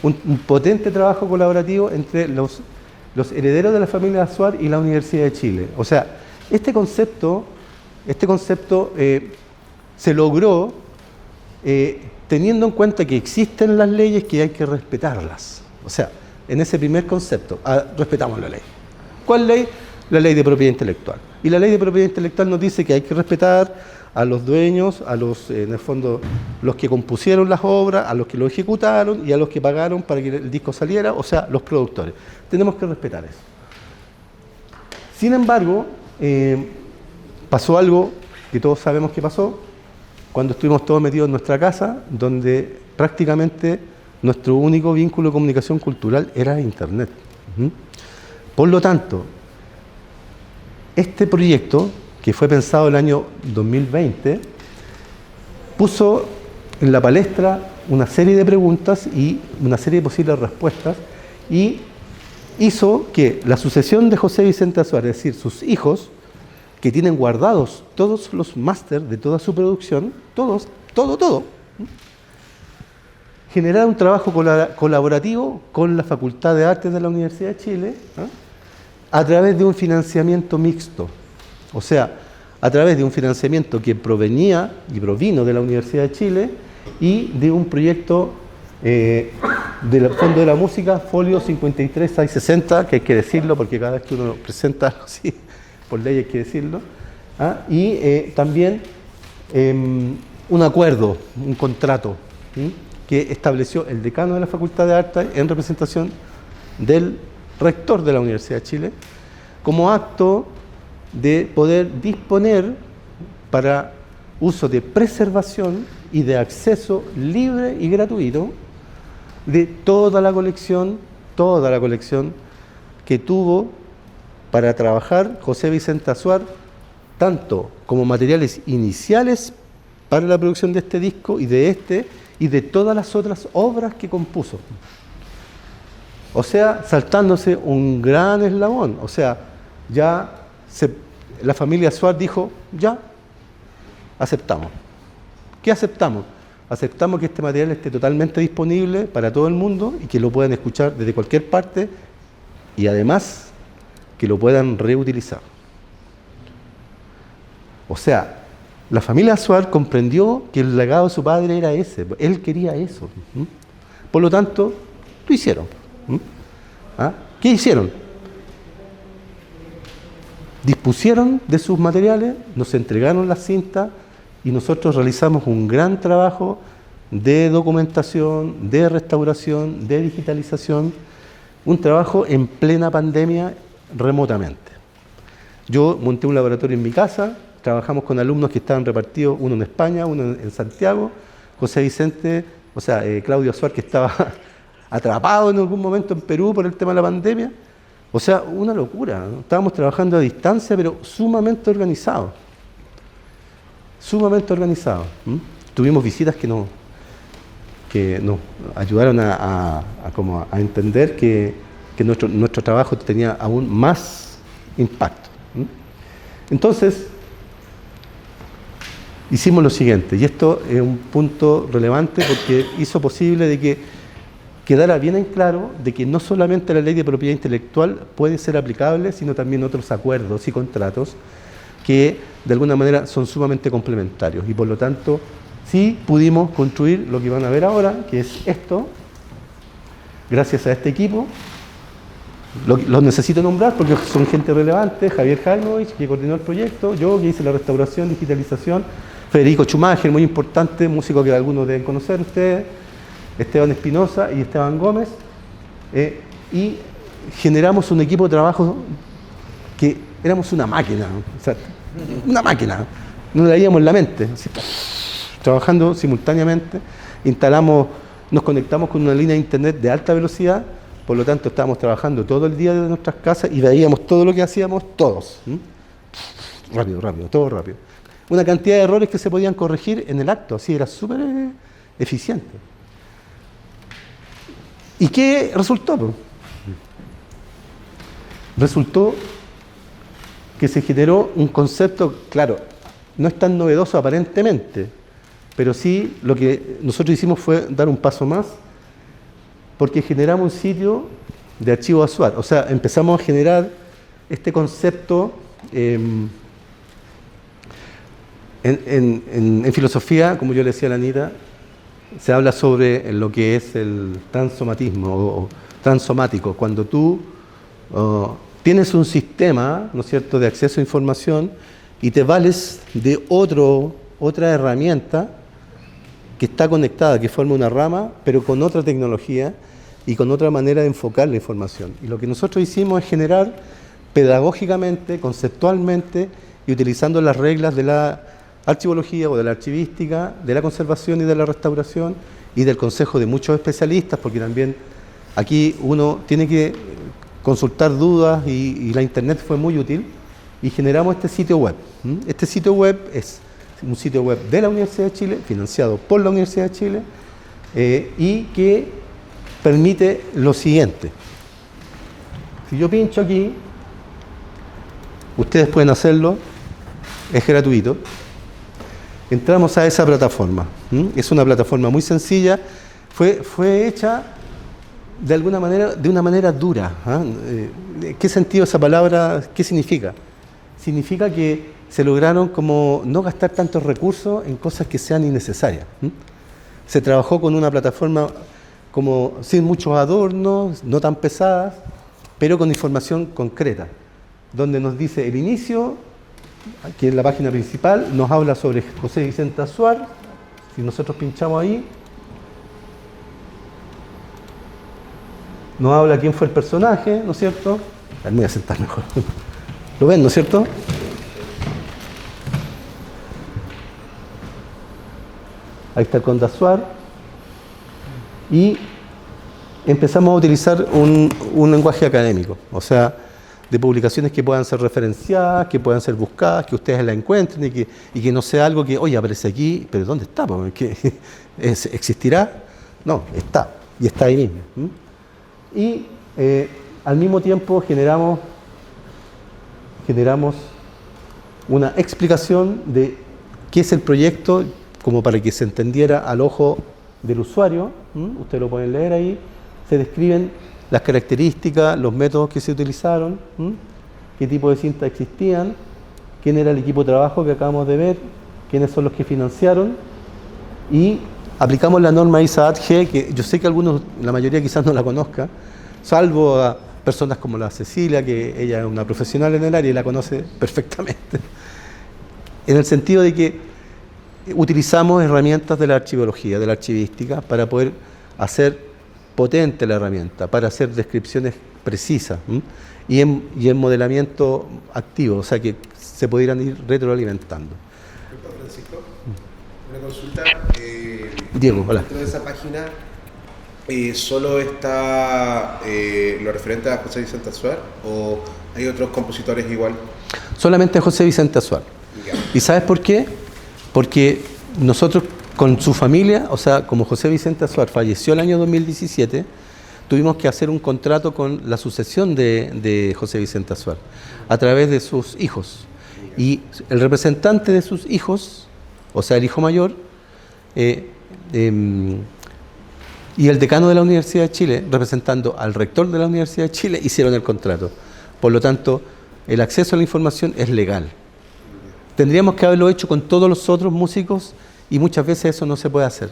un potente trabajo colaborativo entre los herederos de la familia Azuar y la Universidad de Chile. O sea, este concepto se logró teniendo en cuenta que existen las leyes, que hay que respetarlas. O sea, en ese primer concepto, respetamos la ley. ¿Cuál ley? La ley de propiedad intelectual. Y la ley de propiedad intelectual nos dice que hay que respetar a los dueños, en el fondo, los que compusieron las obras, a los que lo ejecutaron y a los que pagaron para que el disco saliera, o sea, los productores. Tenemos que respetar eso. Sin embargo, pasó algo que todos sabemos que pasó, cuando estuvimos todos metidos en nuestra casa, donde prácticamente nuestro único vínculo de comunicación cultural era Internet. Por lo tanto, este proyecto, que fue pensado el año 2020, puso en la palestra una serie de preguntas y una serie de posibles respuestas, y hizo que la sucesión de José Vicente Azuara, es decir, sus hijos, que tienen guardados todos los máster de toda su producción, todo, generara un trabajo colaborativo con la Facultad de Artes de la Universidad de Chile, a través de un financiamiento mixto. O sea, a través de un financiamiento que provenía y provino de la Universidad de Chile y de un proyecto del Fondo de la Música, folio 53660, que hay que decirlo porque cada vez que uno presenta algo así, por ley hay que decirlo, y también un acuerdo, un contrato, que estableció el decano de la Facultad de Artes en representación del rector de la Universidad de Chile, como acto de poder disponer para uso de preservación y de acceso libre y gratuito de toda la colección que tuvo para trabajar José Vicente Azuara, tanto como materiales iniciales para la producción de este disco y de todas las otras obras que compuso. O sea, saltándose un gran eslabón. O sea, la familia Azuara dijo, ya, aceptamos. ¿Qué aceptamos? Aceptamos que este material esté totalmente disponible para todo el mundo y que lo puedan escuchar desde cualquier parte y además que lo puedan reutilizar. O sea, la familia Azuara comprendió que el legado de su padre era ese, él quería eso. Por lo tanto, lo hicieron. ¿Qué hicieron? Dispusieron de sus materiales, nos entregaron las cintas y nosotros realizamos un gran trabajo de documentación, de restauración, de digitalización, un trabajo en plena pandemia remotamente. Yo monté un laboratorio en mi casa, trabajamos con alumnos que estaban repartidos, uno en España, uno en Santiago, José Vicente, Claudio Azuara, que estaba atrapado en algún momento en Perú por el tema de la pandemia. O sea, una locura, ¿no? Estábamos trabajando a distancia, pero sumamente organizados. Tuvimos visitas que nos ayudaron a entender que nuestro trabajo tenía aún más impacto. Entonces, hicimos lo siguiente, y esto es un punto relevante porque hizo posible de que quedara bien en claro de que no solamente la ley de propiedad intelectual puede ser aplicable, sino también otros acuerdos y contratos que de alguna manera son sumamente complementarios. Y por lo tanto, sí pudimos construir lo que van a ver ahora, que es esto, gracias a este equipo. Los necesito nombrar porque son gente relevante: Javier Jaimovich, que coordinó el proyecto, yo que hice la restauración, digitalización, Federico Schumacher, muy importante, músico que algunos deben conocer ustedes, Esteban Espinosa y Esteban Gómez, y generamos un equipo de trabajo que éramos una máquina, no le veíamos la mente, así, trabajando simultáneamente, nos conectamos con una línea de internet de alta velocidad, por lo tanto estábamos trabajando todo el día desde nuestras casas y veíamos todo lo que hacíamos todos, rápido, todo rápido. Una cantidad de errores que se podían corregir en el acto, así era súper eficiente. ¿Y qué resultó? Resultó que se generó un concepto, claro, no es tan novedoso aparentemente, pero sí lo que nosotros hicimos fue dar un paso más, porque generamos un sitio de archivo Azuara. O sea, empezamos a generar este concepto. En filosofía, como yo le decía a la Anita, se habla sobre lo que es el transomatismo o transomático, cuando tú tienes un sistema, ¿no es cierto?, de acceso a información y te vales de otra herramienta que está conectada, que forma una rama, pero con otra tecnología y con otra manera de enfocar la información. Y lo que nosotros hicimos es generar pedagógicamente, conceptualmente y utilizando las reglas de la archivología o de la archivística, de la conservación y de la restauración y del consejo de muchos especialistas, porque también aquí uno tiene que consultar dudas y la internet fue muy útil y generamos este sitio web. Este sitio web es un sitio web de la Universidad de Chile, financiado por la Universidad de Chile y que permite lo siguiente. Si yo pincho aquí, ustedes pueden hacerlo, es gratuito. Entramos a esa plataforma. Es una plataforma muy sencilla, fue hecha de alguna manera, de una manera dura. ¿Qué sentido esa palabra? ¿Qué significa? Significa que se lograron como no gastar tantos recursos en cosas que sean innecesarias. Se trabajó con una plataforma como sin muchos adornos, no tan pesadas, pero con información concreta, donde nos dice el inicio, aquí en la página principal, nos habla sobre José Vicente Azuar. Si nosotros pinchamos ahí, nos habla quién fue el personaje, ¿no es cierto? Me voy a sentar mejor. ¿Lo ven, no es cierto? Ahí está el conde Azuar. Y empezamos a utilizar un lenguaje académico, o sea, de publicaciones que puedan ser referenciadas, que puedan ser buscadas, que ustedes la encuentren y que no sea algo que, oye, aparece aquí, pero ¿dónde está? ¿Existirá? No, está, y está ahí mismo. Y al mismo tiempo generamos una explicación de qué es el proyecto, como para que se entendiera al ojo del usuario. Ustedes lo pueden leer ahí. Se describen las características, los métodos que se utilizaron, qué tipo de cintas existían, quién era el equipo de trabajo que acabamos de ver, quiénes son los que financiaron, y aplicamos la norma ISA-ADG, que yo sé que algunos, la mayoría quizás no la conozca, salvo a personas como la Cecilia, que ella es una profesional en el área y la conoce perfectamente, en el sentido de que utilizamos herramientas de la archivología, de la archivística, para poder hacer potente la herramienta, para hacer descripciones precisas y en modelamiento activo, o sea que se pudieran ir retroalimentando. Francisco, una consulta. Diego, hola. Dentro de esa página ¿solo está lo referente a José Vicente Azuar o hay otros compositores igual? Solamente José Vicente Azuar. Yeah. ¿Y sabes por qué? Porque nosotros con su familia, o sea, como José Vicente Azuar falleció el año 2017, tuvimos que hacer un contrato con la sucesión de José Vicente Azuar a través de sus hijos. Y el representante de sus hijos, o sea, el hijo mayor, y el decano de la Universidad de Chile, representando al rector de la Universidad de Chile, hicieron el contrato. Por lo tanto, el acceso a la información es legal. Tendríamos que haberlo hecho con todos los otros músicos y muchas veces eso no se puede hacer.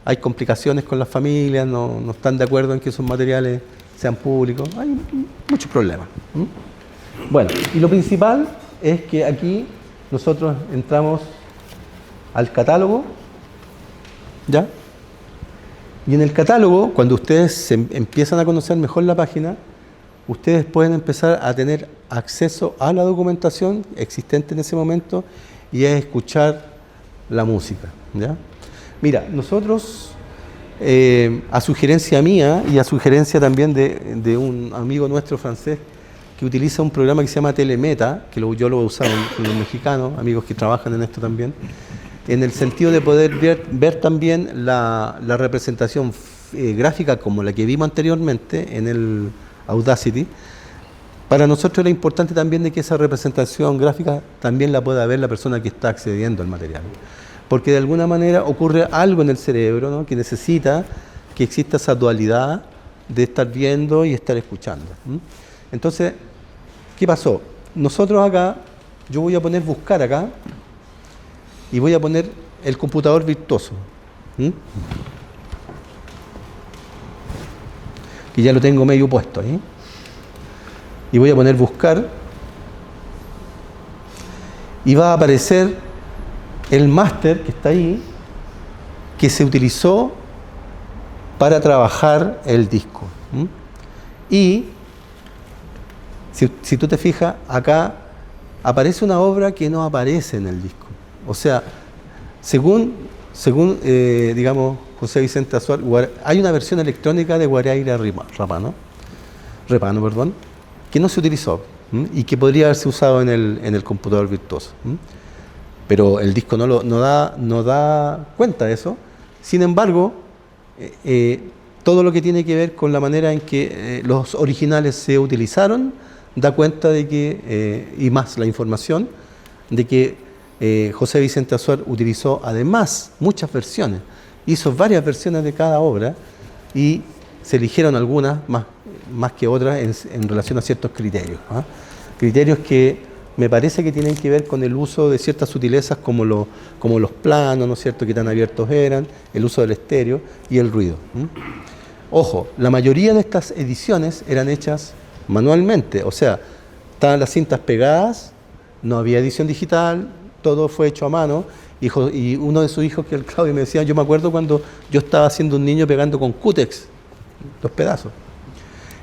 Hay complicaciones con las familias, no están de acuerdo en que esos materiales sean públicos, hay muchos problemas. Bueno, y lo principal es que aquí nosotros entramos al catálogo, ¿ya? Y en el catálogo, cuando ustedes empiezan a conocer mejor la página, ustedes pueden empezar a tener acceso a la documentación existente en ese momento y a escuchar la música, ¿ya? Mira, nosotros, a sugerencia mía y a sugerencia también de un amigo nuestro francés que utiliza un programa que se llama Telemeta, que yo lo he usado con los mexicanos, amigos que trabajan en esto también, en el sentido de poder ver también la representación gráfica como la que vimos anteriormente en el Audacity. Para nosotros era importante también de que esa representación gráfica también la pueda ver la persona que está accediendo al material. Porque de alguna manera ocurre algo en el cerebro, ¿no?, que necesita que exista esa dualidad de estar viendo y estar escuchando. Entonces, ¿qué pasó? Nosotros acá, yo voy a poner buscar acá y voy a poner el computador virtuoso. Que ya lo tengo medio puesto ahí. Y voy a poner buscar y va a aparecer el máster que está ahí, que se utilizó para trabajar el disco. Y Si tú te fijas, acá aparece una obra que no aparece en el disco. O sea, según digamos, José Vicente Azuar, hay una versión electrónica de Guaraíra Repano, que no se utilizó y que podría haberse usado en el computador virtuoso. Pero el disco no da cuenta de eso. Sin embargo, todo lo que tiene que ver con la manera en que los originales se utilizaron da cuenta de que, y más la información, de que José Vicente Azuar utilizó además muchas versiones, hizo varias versiones de cada obra y se eligieron algunas más que otras en relación a ciertos criterios. Criterios que me parece que tienen que ver con el uso de ciertas sutilezas como los planos, ¿no es cierto?, que tan abiertos eran, el uso del estéreo y el ruido. Ojo, la mayoría de estas ediciones eran hechas manualmente, o sea, estaban las cintas pegadas, no había edición digital, todo fue hecho a mano, y uno de sus hijos, que es el Claudio, me decía, yo me acuerdo cuando yo estaba siendo un niño pegando con cútex los pedazos.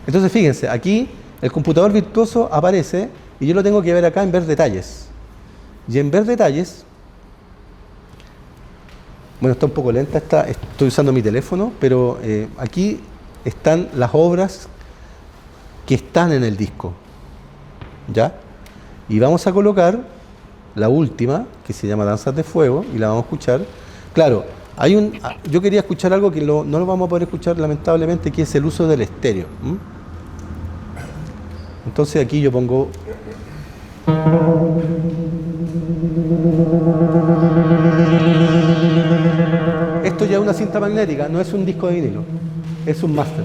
Entonces fíjense, aquí el computador virtuoso aparece y yo lo tengo que ver acá en ver detalles. Y en ver detalles, bueno, está un poco lenta, estoy usando mi teléfono, pero aquí están las obras que están en el disco, ¿ya? Y vamos a colocar la última, que se llama Danzas de Fuego, y la vamos a escuchar. Claro, yo quería escuchar algo que no lo vamos a poder escuchar lamentablemente, que es el uso del estéreo. Entonces aquí yo pongo... Esto ya es una cinta magnética, no es un disco de vinilo, es un máster.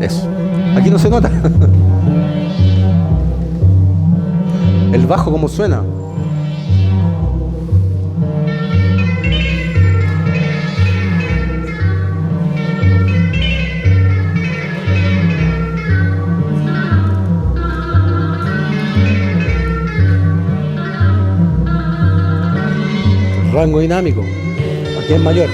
Eso. Aquí no se nota. El bajo como suena. Rango dinámico. Aquí es mayor.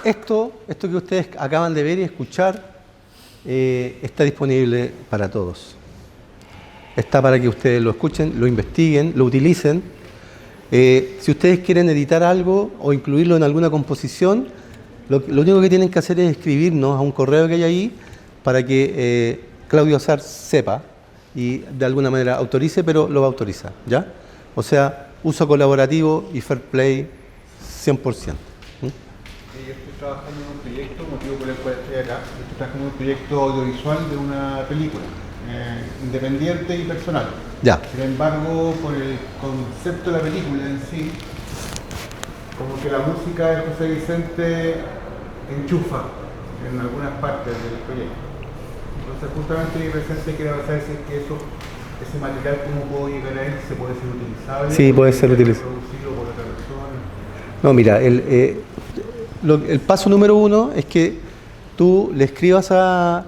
esto que ustedes acaban de ver y escuchar está disponible para todos. Está para que ustedes lo escuchen, lo investiguen, lo utilicen. Si ustedes quieren editar algo o incluirlo en alguna composición, lo único que tienen que hacer es escribirnos a un correo que hay ahí para que Claudio Azar sepa y de alguna manera autorice, pero lo va a autorizar, ¿ya? O sea, uso colaborativo y fair play 100%. Yo estoy trabajando en un proyecto, motivo por el cual estoy acá. Estoy trabajando en un proyecto audiovisual de una película, independiente y personal. Ya. Sin embargo, por el concepto de la película en sí, como que la música de José Vicente enchufa en algunas partes del proyecto. Entonces, justamente mi presente quería saber si es que ese material, cómo puedo llegar a él, se puede ser utilizable. Sí, puede ser utilizable. Producirlo por otra persona. No, mira, el paso número 1 es que tú le escribas ahí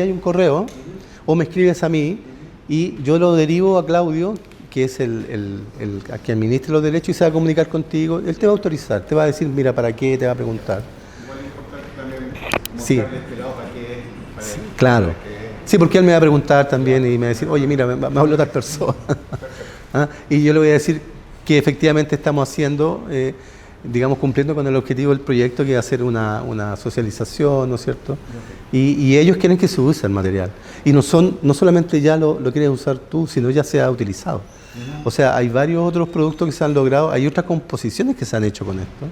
hay un correo, o me escribes a mí, y yo lo derivo a Claudio, que es el que administra los derechos, y se va a comunicar contigo. Él te va a autorizar, te va a decir, mira, ¿para qué? Te va a preguntar. Igual es importante también Sí. mostrarle este lado para qué es. Sí, claro. Sí, porque él me va a preguntar también y me va a decir, oye, mira, me habló tal persona. ¿Ah? Y yo le voy a decir que efectivamente estamos haciendo, digamos, cumpliendo con el objetivo del proyecto, que es hacer una socialización, ¿no es cierto? Y ellos quieren que se use el material. Y no solamente ya lo quieres usar tú, sino ya se ha utilizado. O sea, hay varios otros productos que se han logrado, hay otras composiciones que se han hecho con esto.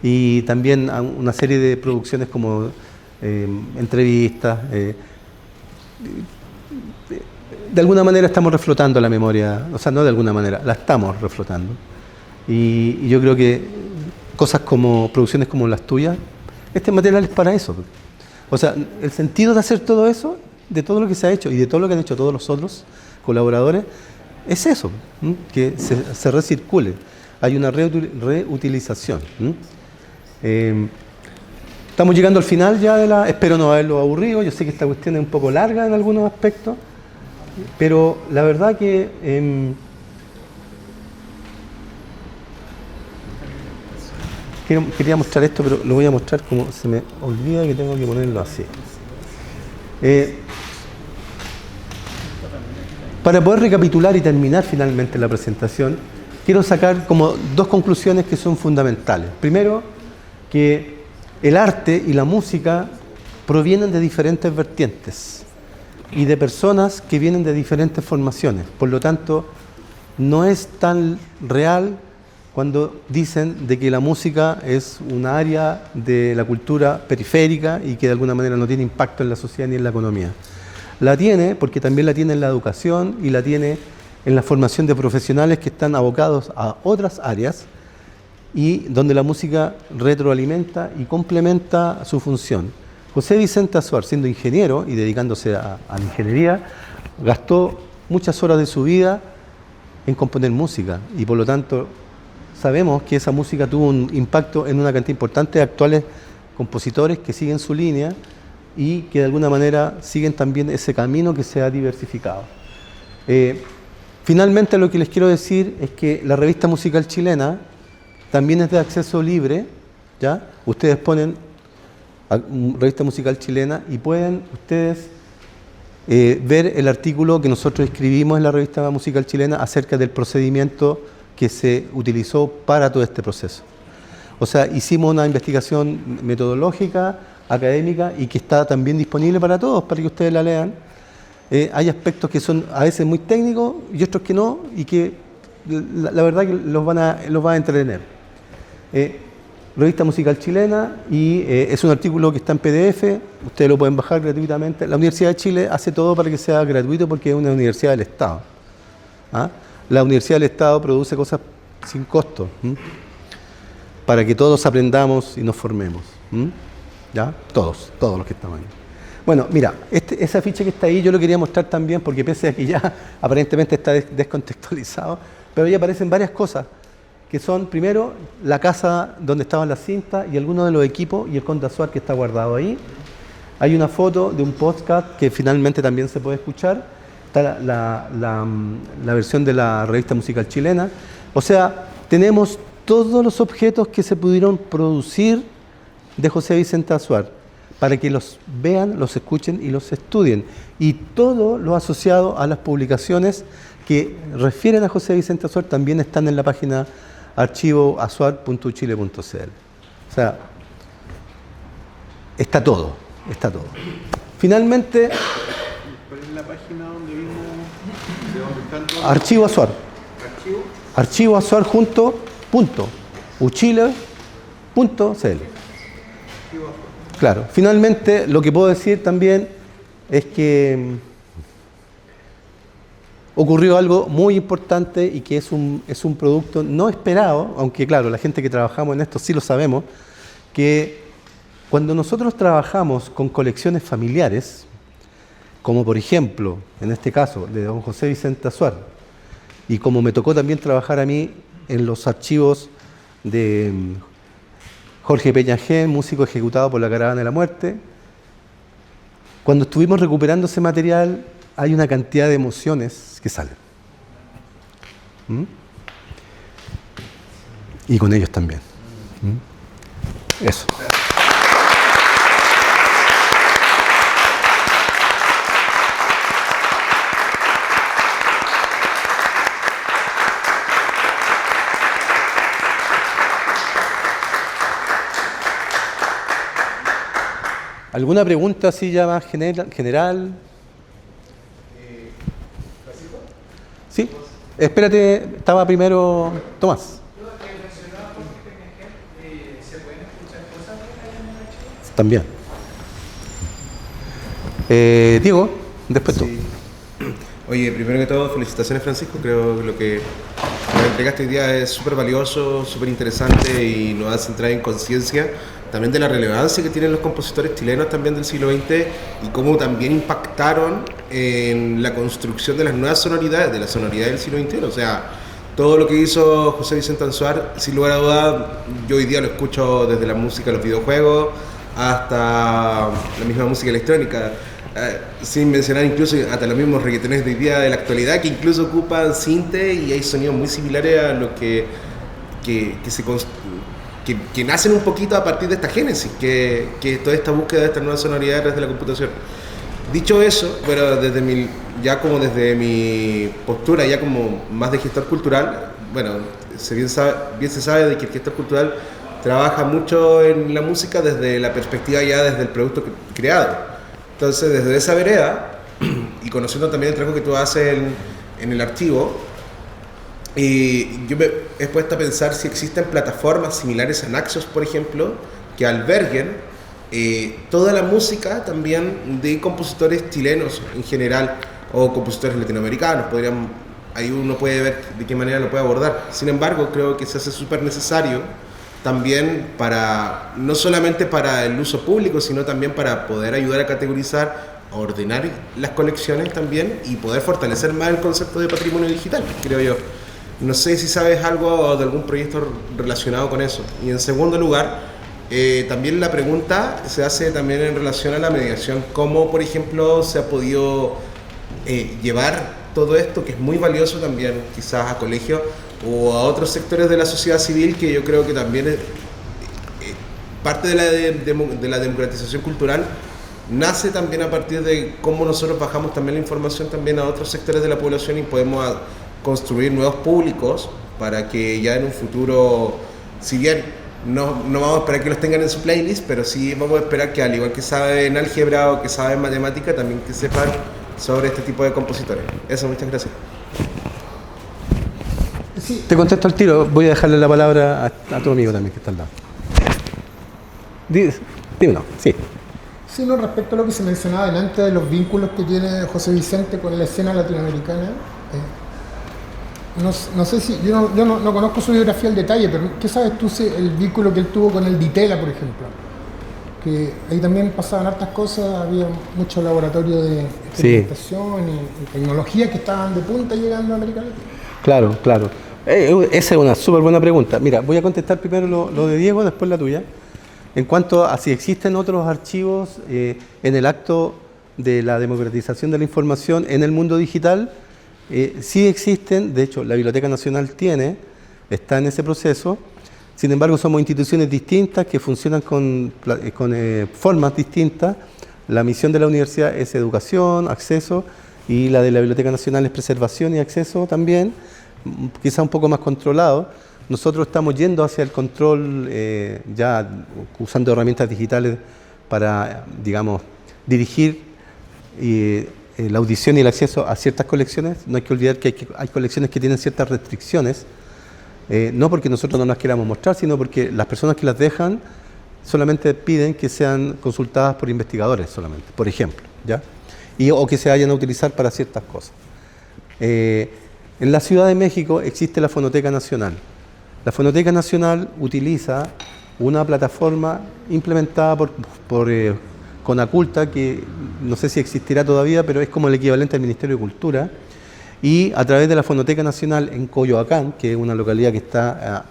Y también una serie de producciones como entrevistas. De alguna manera estamos reflotando la memoria, o sea, no de alguna manera, la estamos reflotando. Y yo creo que cosas como, producciones como las tuyas, este material es para eso. O sea, el sentido de hacer todo eso, de todo lo que se ha hecho y de todo lo que han hecho todos los otros colaboradores, es eso, que se recircule. Hay una reutilización. Estamos llegando al final ya espero no haberlo aburrido. Yo sé que esta cuestión es un poco larga en algunos aspectos, pero la verdad que quería mostrar esto, pero lo voy a mostrar como se me olvida que tengo que ponerlo así. Para poder recapitular y terminar finalmente la presentación, quiero sacar como dos conclusiones que son fundamentales. Primero, que el arte y la música provienen de diferentes vertientes y de personas que vienen de diferentes formaciones. Por lo tanto, no es tan real cuando dicen de que la música es un área de la cultura periférica y que de alguna manera no tiene impacto en la sociedad ni en la economía. La tiene porque también la tiene en la educación y la tiene en la formación de profesionales que están abocados a otras áreas y donde la música retroalimenta y complementa su función. José Vicente Azuar, siendo ingeniero y dedicándose a la ingeniería, gastó muchas horas de su vida en componer música y por lo tanto sabemos que esa música tuvo un impacto en una cantidad importante de actuales compositores que siguen su línea y que de alguna manera siguen también ese camino que se ha diversificado. Finalmente lo que les quiero decir es que la revista musical chilena también es de acceso libre, ¿ya? Ustedes ponen revista musical chilena y pueden ustedes ver el artículo que nosotros escribimos en la revista musical chilena acerca del procedimiento que se utilizó para todo este proceso. O sea, hicimos una investigación metodológica, académica y que está también disponible para todos, para que ustedes la lean. Hay aspectos que son a veces muy técnicos y otros que no, y que la verdad que los va a entretener. Revista musical chilena y es un artículo que está en PDF, ustedes lo pueden bajar gratuitamente. La Universidad de Chile hace todo para que sea gratuito porque es una universidad del Estado. ¿Ah? La Universidad del Estado produce cosas sin costo, para que todos aprendamos y nos formemos. ¿Ya? Todos los que estamos ahí. Bueno, mira, ese afiche que está ahí yo lo quería mostrar también porque pese a que ya aparentemente está descontextualizado, pero ahí aparecen varias cosas que son, primero, la casa donde estaban las cintas y algunos de los equipos y el Conde Azuar que está guardado ahí. Hay una foto de un podcast que finalmente también se puede escuchar. Está la versión de la revista musical chilena. O sea, tenemos todos los objetos que se pudieron producir de José Vicente Azuar, para que los vean, los escuchen y los estudien. Y todo lo asociado a las publicaciones que refieren a José Vicente Azuar también están en la página archivoazuar.uchile.cl. O sea, está todo, está todo. Finalmente, ¿Cuál es la página donde vimos de dónde están todos? Archivo Azuar. ¿Archivo? Archivo Azuar junto, punto, uchile.cl. Claro, finalmente lo que puedo decir también es que ocurrió algo muy importante y que es un producto no esperado, aunque claro, la gente que trabajamos en esto sí lo sabemos, que cuando nosotros trabajamos con colecciones familiares, como por ejemplo, en este caso, de don José Vicente Azuar, y como me tocó también trabajar a mí en los archivos de Jorge Peñagé, músico ejecutado por la Caravana de la Muerte, cuando estuvimos recuperando ese material, hay una cantidad de emociones que salen. Y con ellos también. Eso. ¿Alguna pregunta así ya más general? Sí, espérate, estaba primero Tomás. También. Diego, después tú. Sí. Oye, primero que todo, felicitaciones Francisco, creo que lo que nos entregaste hoy día es súper valioso, súper interesante y nos hace entrar en conciencia también de la relevancia que tienen los compositores chilenos también del siglo XX y cómo también impactaron en la construcción de las nuevas sonoridades, de la sonoridad del siglo XXI. O sea, todo lo que hizo José Vicente Azuar, sin lugar a dudas, yo hoy día lo escucho desde la música de los videojuegos hasta la misma música electrónica, sin mencionar incluso hasta los mismos reggaetones de hoy día de la actualidad que incluso ocupan sinte y hay sonidos muy similares a lo que nacen un poquito a partir de esta génesis, que toda esta búsqueda de estas nuevas sonoridades desde la computación. Dicho eso, pero desde mi postura ya como más de gestor cultural, bueno, bien se sabe de que el gestor cultural trabaja mucho en la música desde la perspectiva ya desde el producto creado. Entonces, desde esa vereda, y conociendo también el trabajo que tú haces en el archivo, yo me he puesto a pensar si existen plataformas similares a Naxos, por ejemplo, que alberguen toda la música también de compositores chilenos en general, o compositores latinoamericanos. Ahí uno puede ver de qué manera lo puede abordar. Sin embargo, creo que se hace súper necesario también no solamente para el uso público, sino también para poder ayudar a categorizar, a ordenar las colecciones también y poder fortalecer más el concepto de patrimonio digital, creo yo. No sé si sabes algo de algún proyecto relacionado con eso. Y en segundo lugar, también la pregunta se hace también en relación a la mediación. ¿Cómo, por ejemplo, se ha podido llevar todo esto, que es muy valioso también, quizás a colegios o a otros sectores de la sociedad civil, que yo creo que también es parte de la democratización cultural, nace también a partir de cómo nosotros bajamos también la información también a otros sectores de la población y podemos construir nuevos públicos para que ya en un futuro, si bien no vamos a esperar que los tengan en su playlist, pero sí vamos a esperar que al igual que saben álgebra o que saben matemática, también que sepan sobre este tipo de compositores. Eso, muchas gracias. Sí. Te contesto al tiro, voy a dejarle la palabra a tu amigo también que está al lado. Dímelo, sí. Sí, no, respecto a lo que se mencionaba delante de los vínculos que tiene José Vicente con la escena latinoamericana, no sé si, yo no conozco su biografía al detalle, pero ¿qué sabes tú el vínculo que él tuvo con el Ditela, por ejemplo? Que ahí también pasaban hartas cosas, había mucho laboratorio de experimentación y tecnologías que estaban de punta llegando a América Latina. Claro, claro. Esa es una súper buena pregunta. Mira, voy a contestar primero lo de Diego, después la tuya. En cuanto a si existen otros archivos en el acto de la democratización de la información en el mundo digital, sí existen. De hecho, la Biblioteca Nacional tiene está en ese proceso. Sin embargo, somos instituciones distintas que funcionan con formas distintas. La misión de la universidad es educación, acceso, y la de la Biblioteca Nacional es preservación y acceso también, quizá un poco más controlado. Nosotros estamos yendo hacia el control, ya usando herramientas digitales para, digamos, dirigir la audición y el acceso a ciertas colecciones. No hay que olvidar que hay colecciones que tienen ciertas restricciones, no porque nosotros no las queramos mostrar, sino porque las personas que las dejan solamente piden que sean consultadas por investigadores solamente, por ejemplo, ¿ya? O que se vayan a utilizar para ciertas cosas. En la Ciudad de México existe la Fonoteca Nacional. La Fonoteca Nacional utiliza una plataforma implementada por Conaculta, que no sé si existirá todavía, pero es como el equivalente al Ministerio de Cultura, y a través de la Fonoteca Nacional en Coyoacán, que es una localidad que está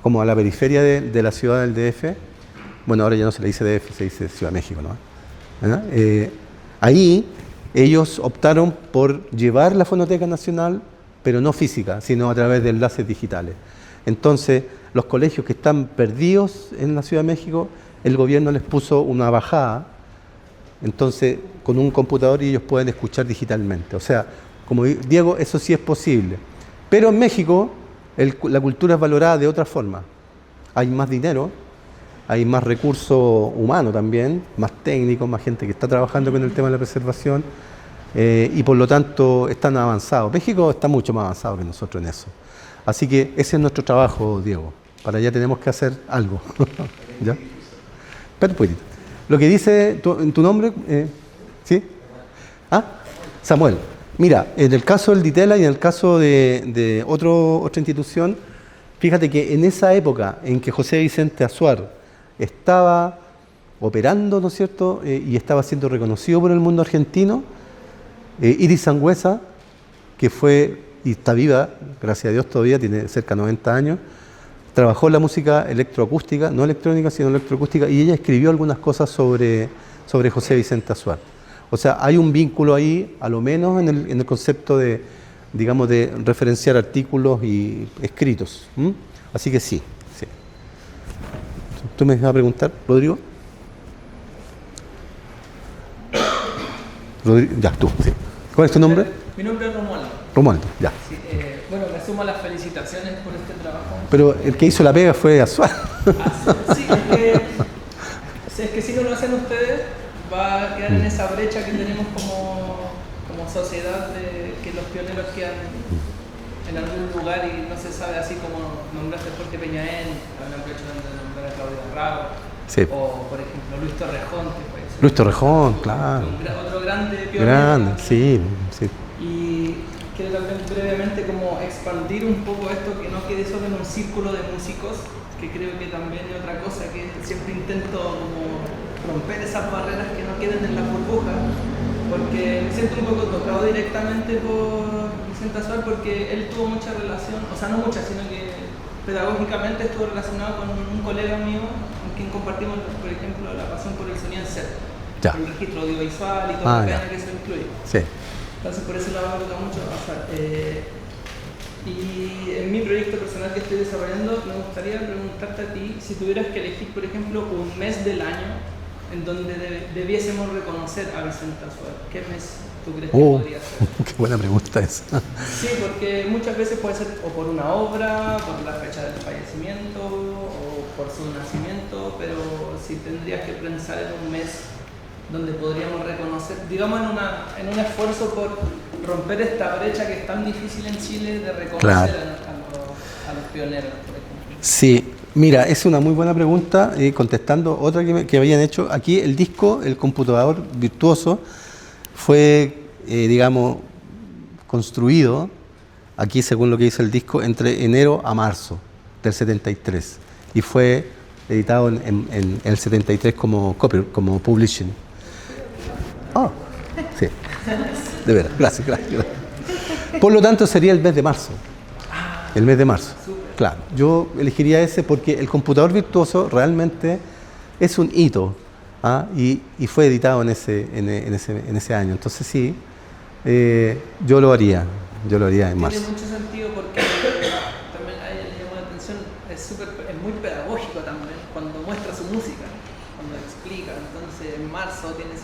como a la periferia de la ciudad del DF, bueno, ahora ya no se le dice DF, se dice Ciudad de México, ¿no? Ahí ellos optaron por llevar la Fonoteca Nacional, pero no física, sino a través de enlaces digitales. Entonces, los colegios que están perdidos en la Ciudad de México, el gobierno les puso una bajada, entonces con un computador y ellos pueden escuchar digitalmente. O sea, como Diego, eso sí es posible. Pero en México la cultura es valorada de otra forma. Hay más dinero, hay más recurso humano también, más técnicos, más gente que está trabajando con el tema de la preservación, y por lo tanto están avanzados. México está mucho más avanzado que nosotros en eso. Así que ese es nuestro trabajo, Diego. Para allá tenemos que hacer algo. ¿Ya? Espera un poquitito. Lo que dice tu nombre, ¿sí? ¿Ah? Samuel. Mira, en el caso del Ditela y en el caso de otra institución, fíjate que en esa época en que José Vicente Azuar estaba operando, ¿no es cierto?, y estaba siendo reconocido por el mundo argentino, Iris Sangüesa, que fue y está viva, gracias a Dios todavía, tiene cerca de 90 años, trabajó la música electroacústica, no electrónica, sino electroacústica, y ella escribió algunas cosas sobre José Vicente Azuar. O sea, hay un vínculo ahí, a lo menos en el concepto de, digamos, de referenciar artículos y escritos. Así que sí. ¿Tú me vas a preguntar, Rodrigo? Ya, tú, sí. ¿Cuál es tu nombre? Mi nombre es Romualdo. Romualdo, ya. Sí, bueno, me sumo a las felicitaciones por este trabajo. Pero el que hizo la pega fue Azuar. Sí, es que si no lo hacen ustedes, va a quedar en esa brecha que tenemos como sociedad, de que los pioneros quedan en algún lugar y no se sabe, así como nombraste Jorge Peñaén, aprovecho de nombrar a Claudia Rago, sí. O por ejemplo Luis Torrejón, que fue Luis Torrejón, claro. Otro grande pionero. Grande, sí, sí. Y quiero también brevemente como expandir un poco esto, que no quede solo en un círculo de músicos, que creo que también es otra cosa que siempre intento como romper esas barreras, que no queden en la burbuja, porque me siento un poco tocado directamente por Vicente Azuar, porque él tuvo mucha relación, o sea, no mucha, sino que pedagógicamente estuvo relacionado con un colega mío con quien compartimos, por ejemplo, la pasión por el sonido en set, el registro audiovisual y todo lo que eso incluye. Sí. Entonces por eso la me toca mucho Azuar. Y en mi proyecto personal que estoy desarrollando, me gustaría preguntarte a ti si tuvieras que elegir, por ejemplo, un mes del año en donde debiésemos reconocer a Vicente Azuar. ¿Qué mes tú crees que podría ser? Qué buena pregunta esa. Sí, porque muchas veces puede ser o por una obra, por la fecha del fallecimiento o por su nacimiento, pero si tendrías que pensar en un mes donde podríamos reconocer, digamos en un esfuerzo por romper esta brecha que es tan difícil en Chile de reconocer a los pioneros, por ejemplo. Sí, mira, es una muy buena pregunta, contestando otra que habían hecho. Aquí el disco, el computador virtuoso, fue, digamos, construido, aquí según lo que dice el disco, entre enero a marzo del 73, y fue editado en el 73 como publishing. Ah, sí, de veras, gracias. Por lo tanto sería el mes de marzo. El mes de marzo. Claro, yo elegiría ese porque el computador virtuoso realmente es un hito, y fue editado en ese año. Entonces sí, yo lo haría en marzo. Tiene mucho sentido porque también es muy pedagógico también cuando muestra su música, cuando explica. Entonces en marzo tiene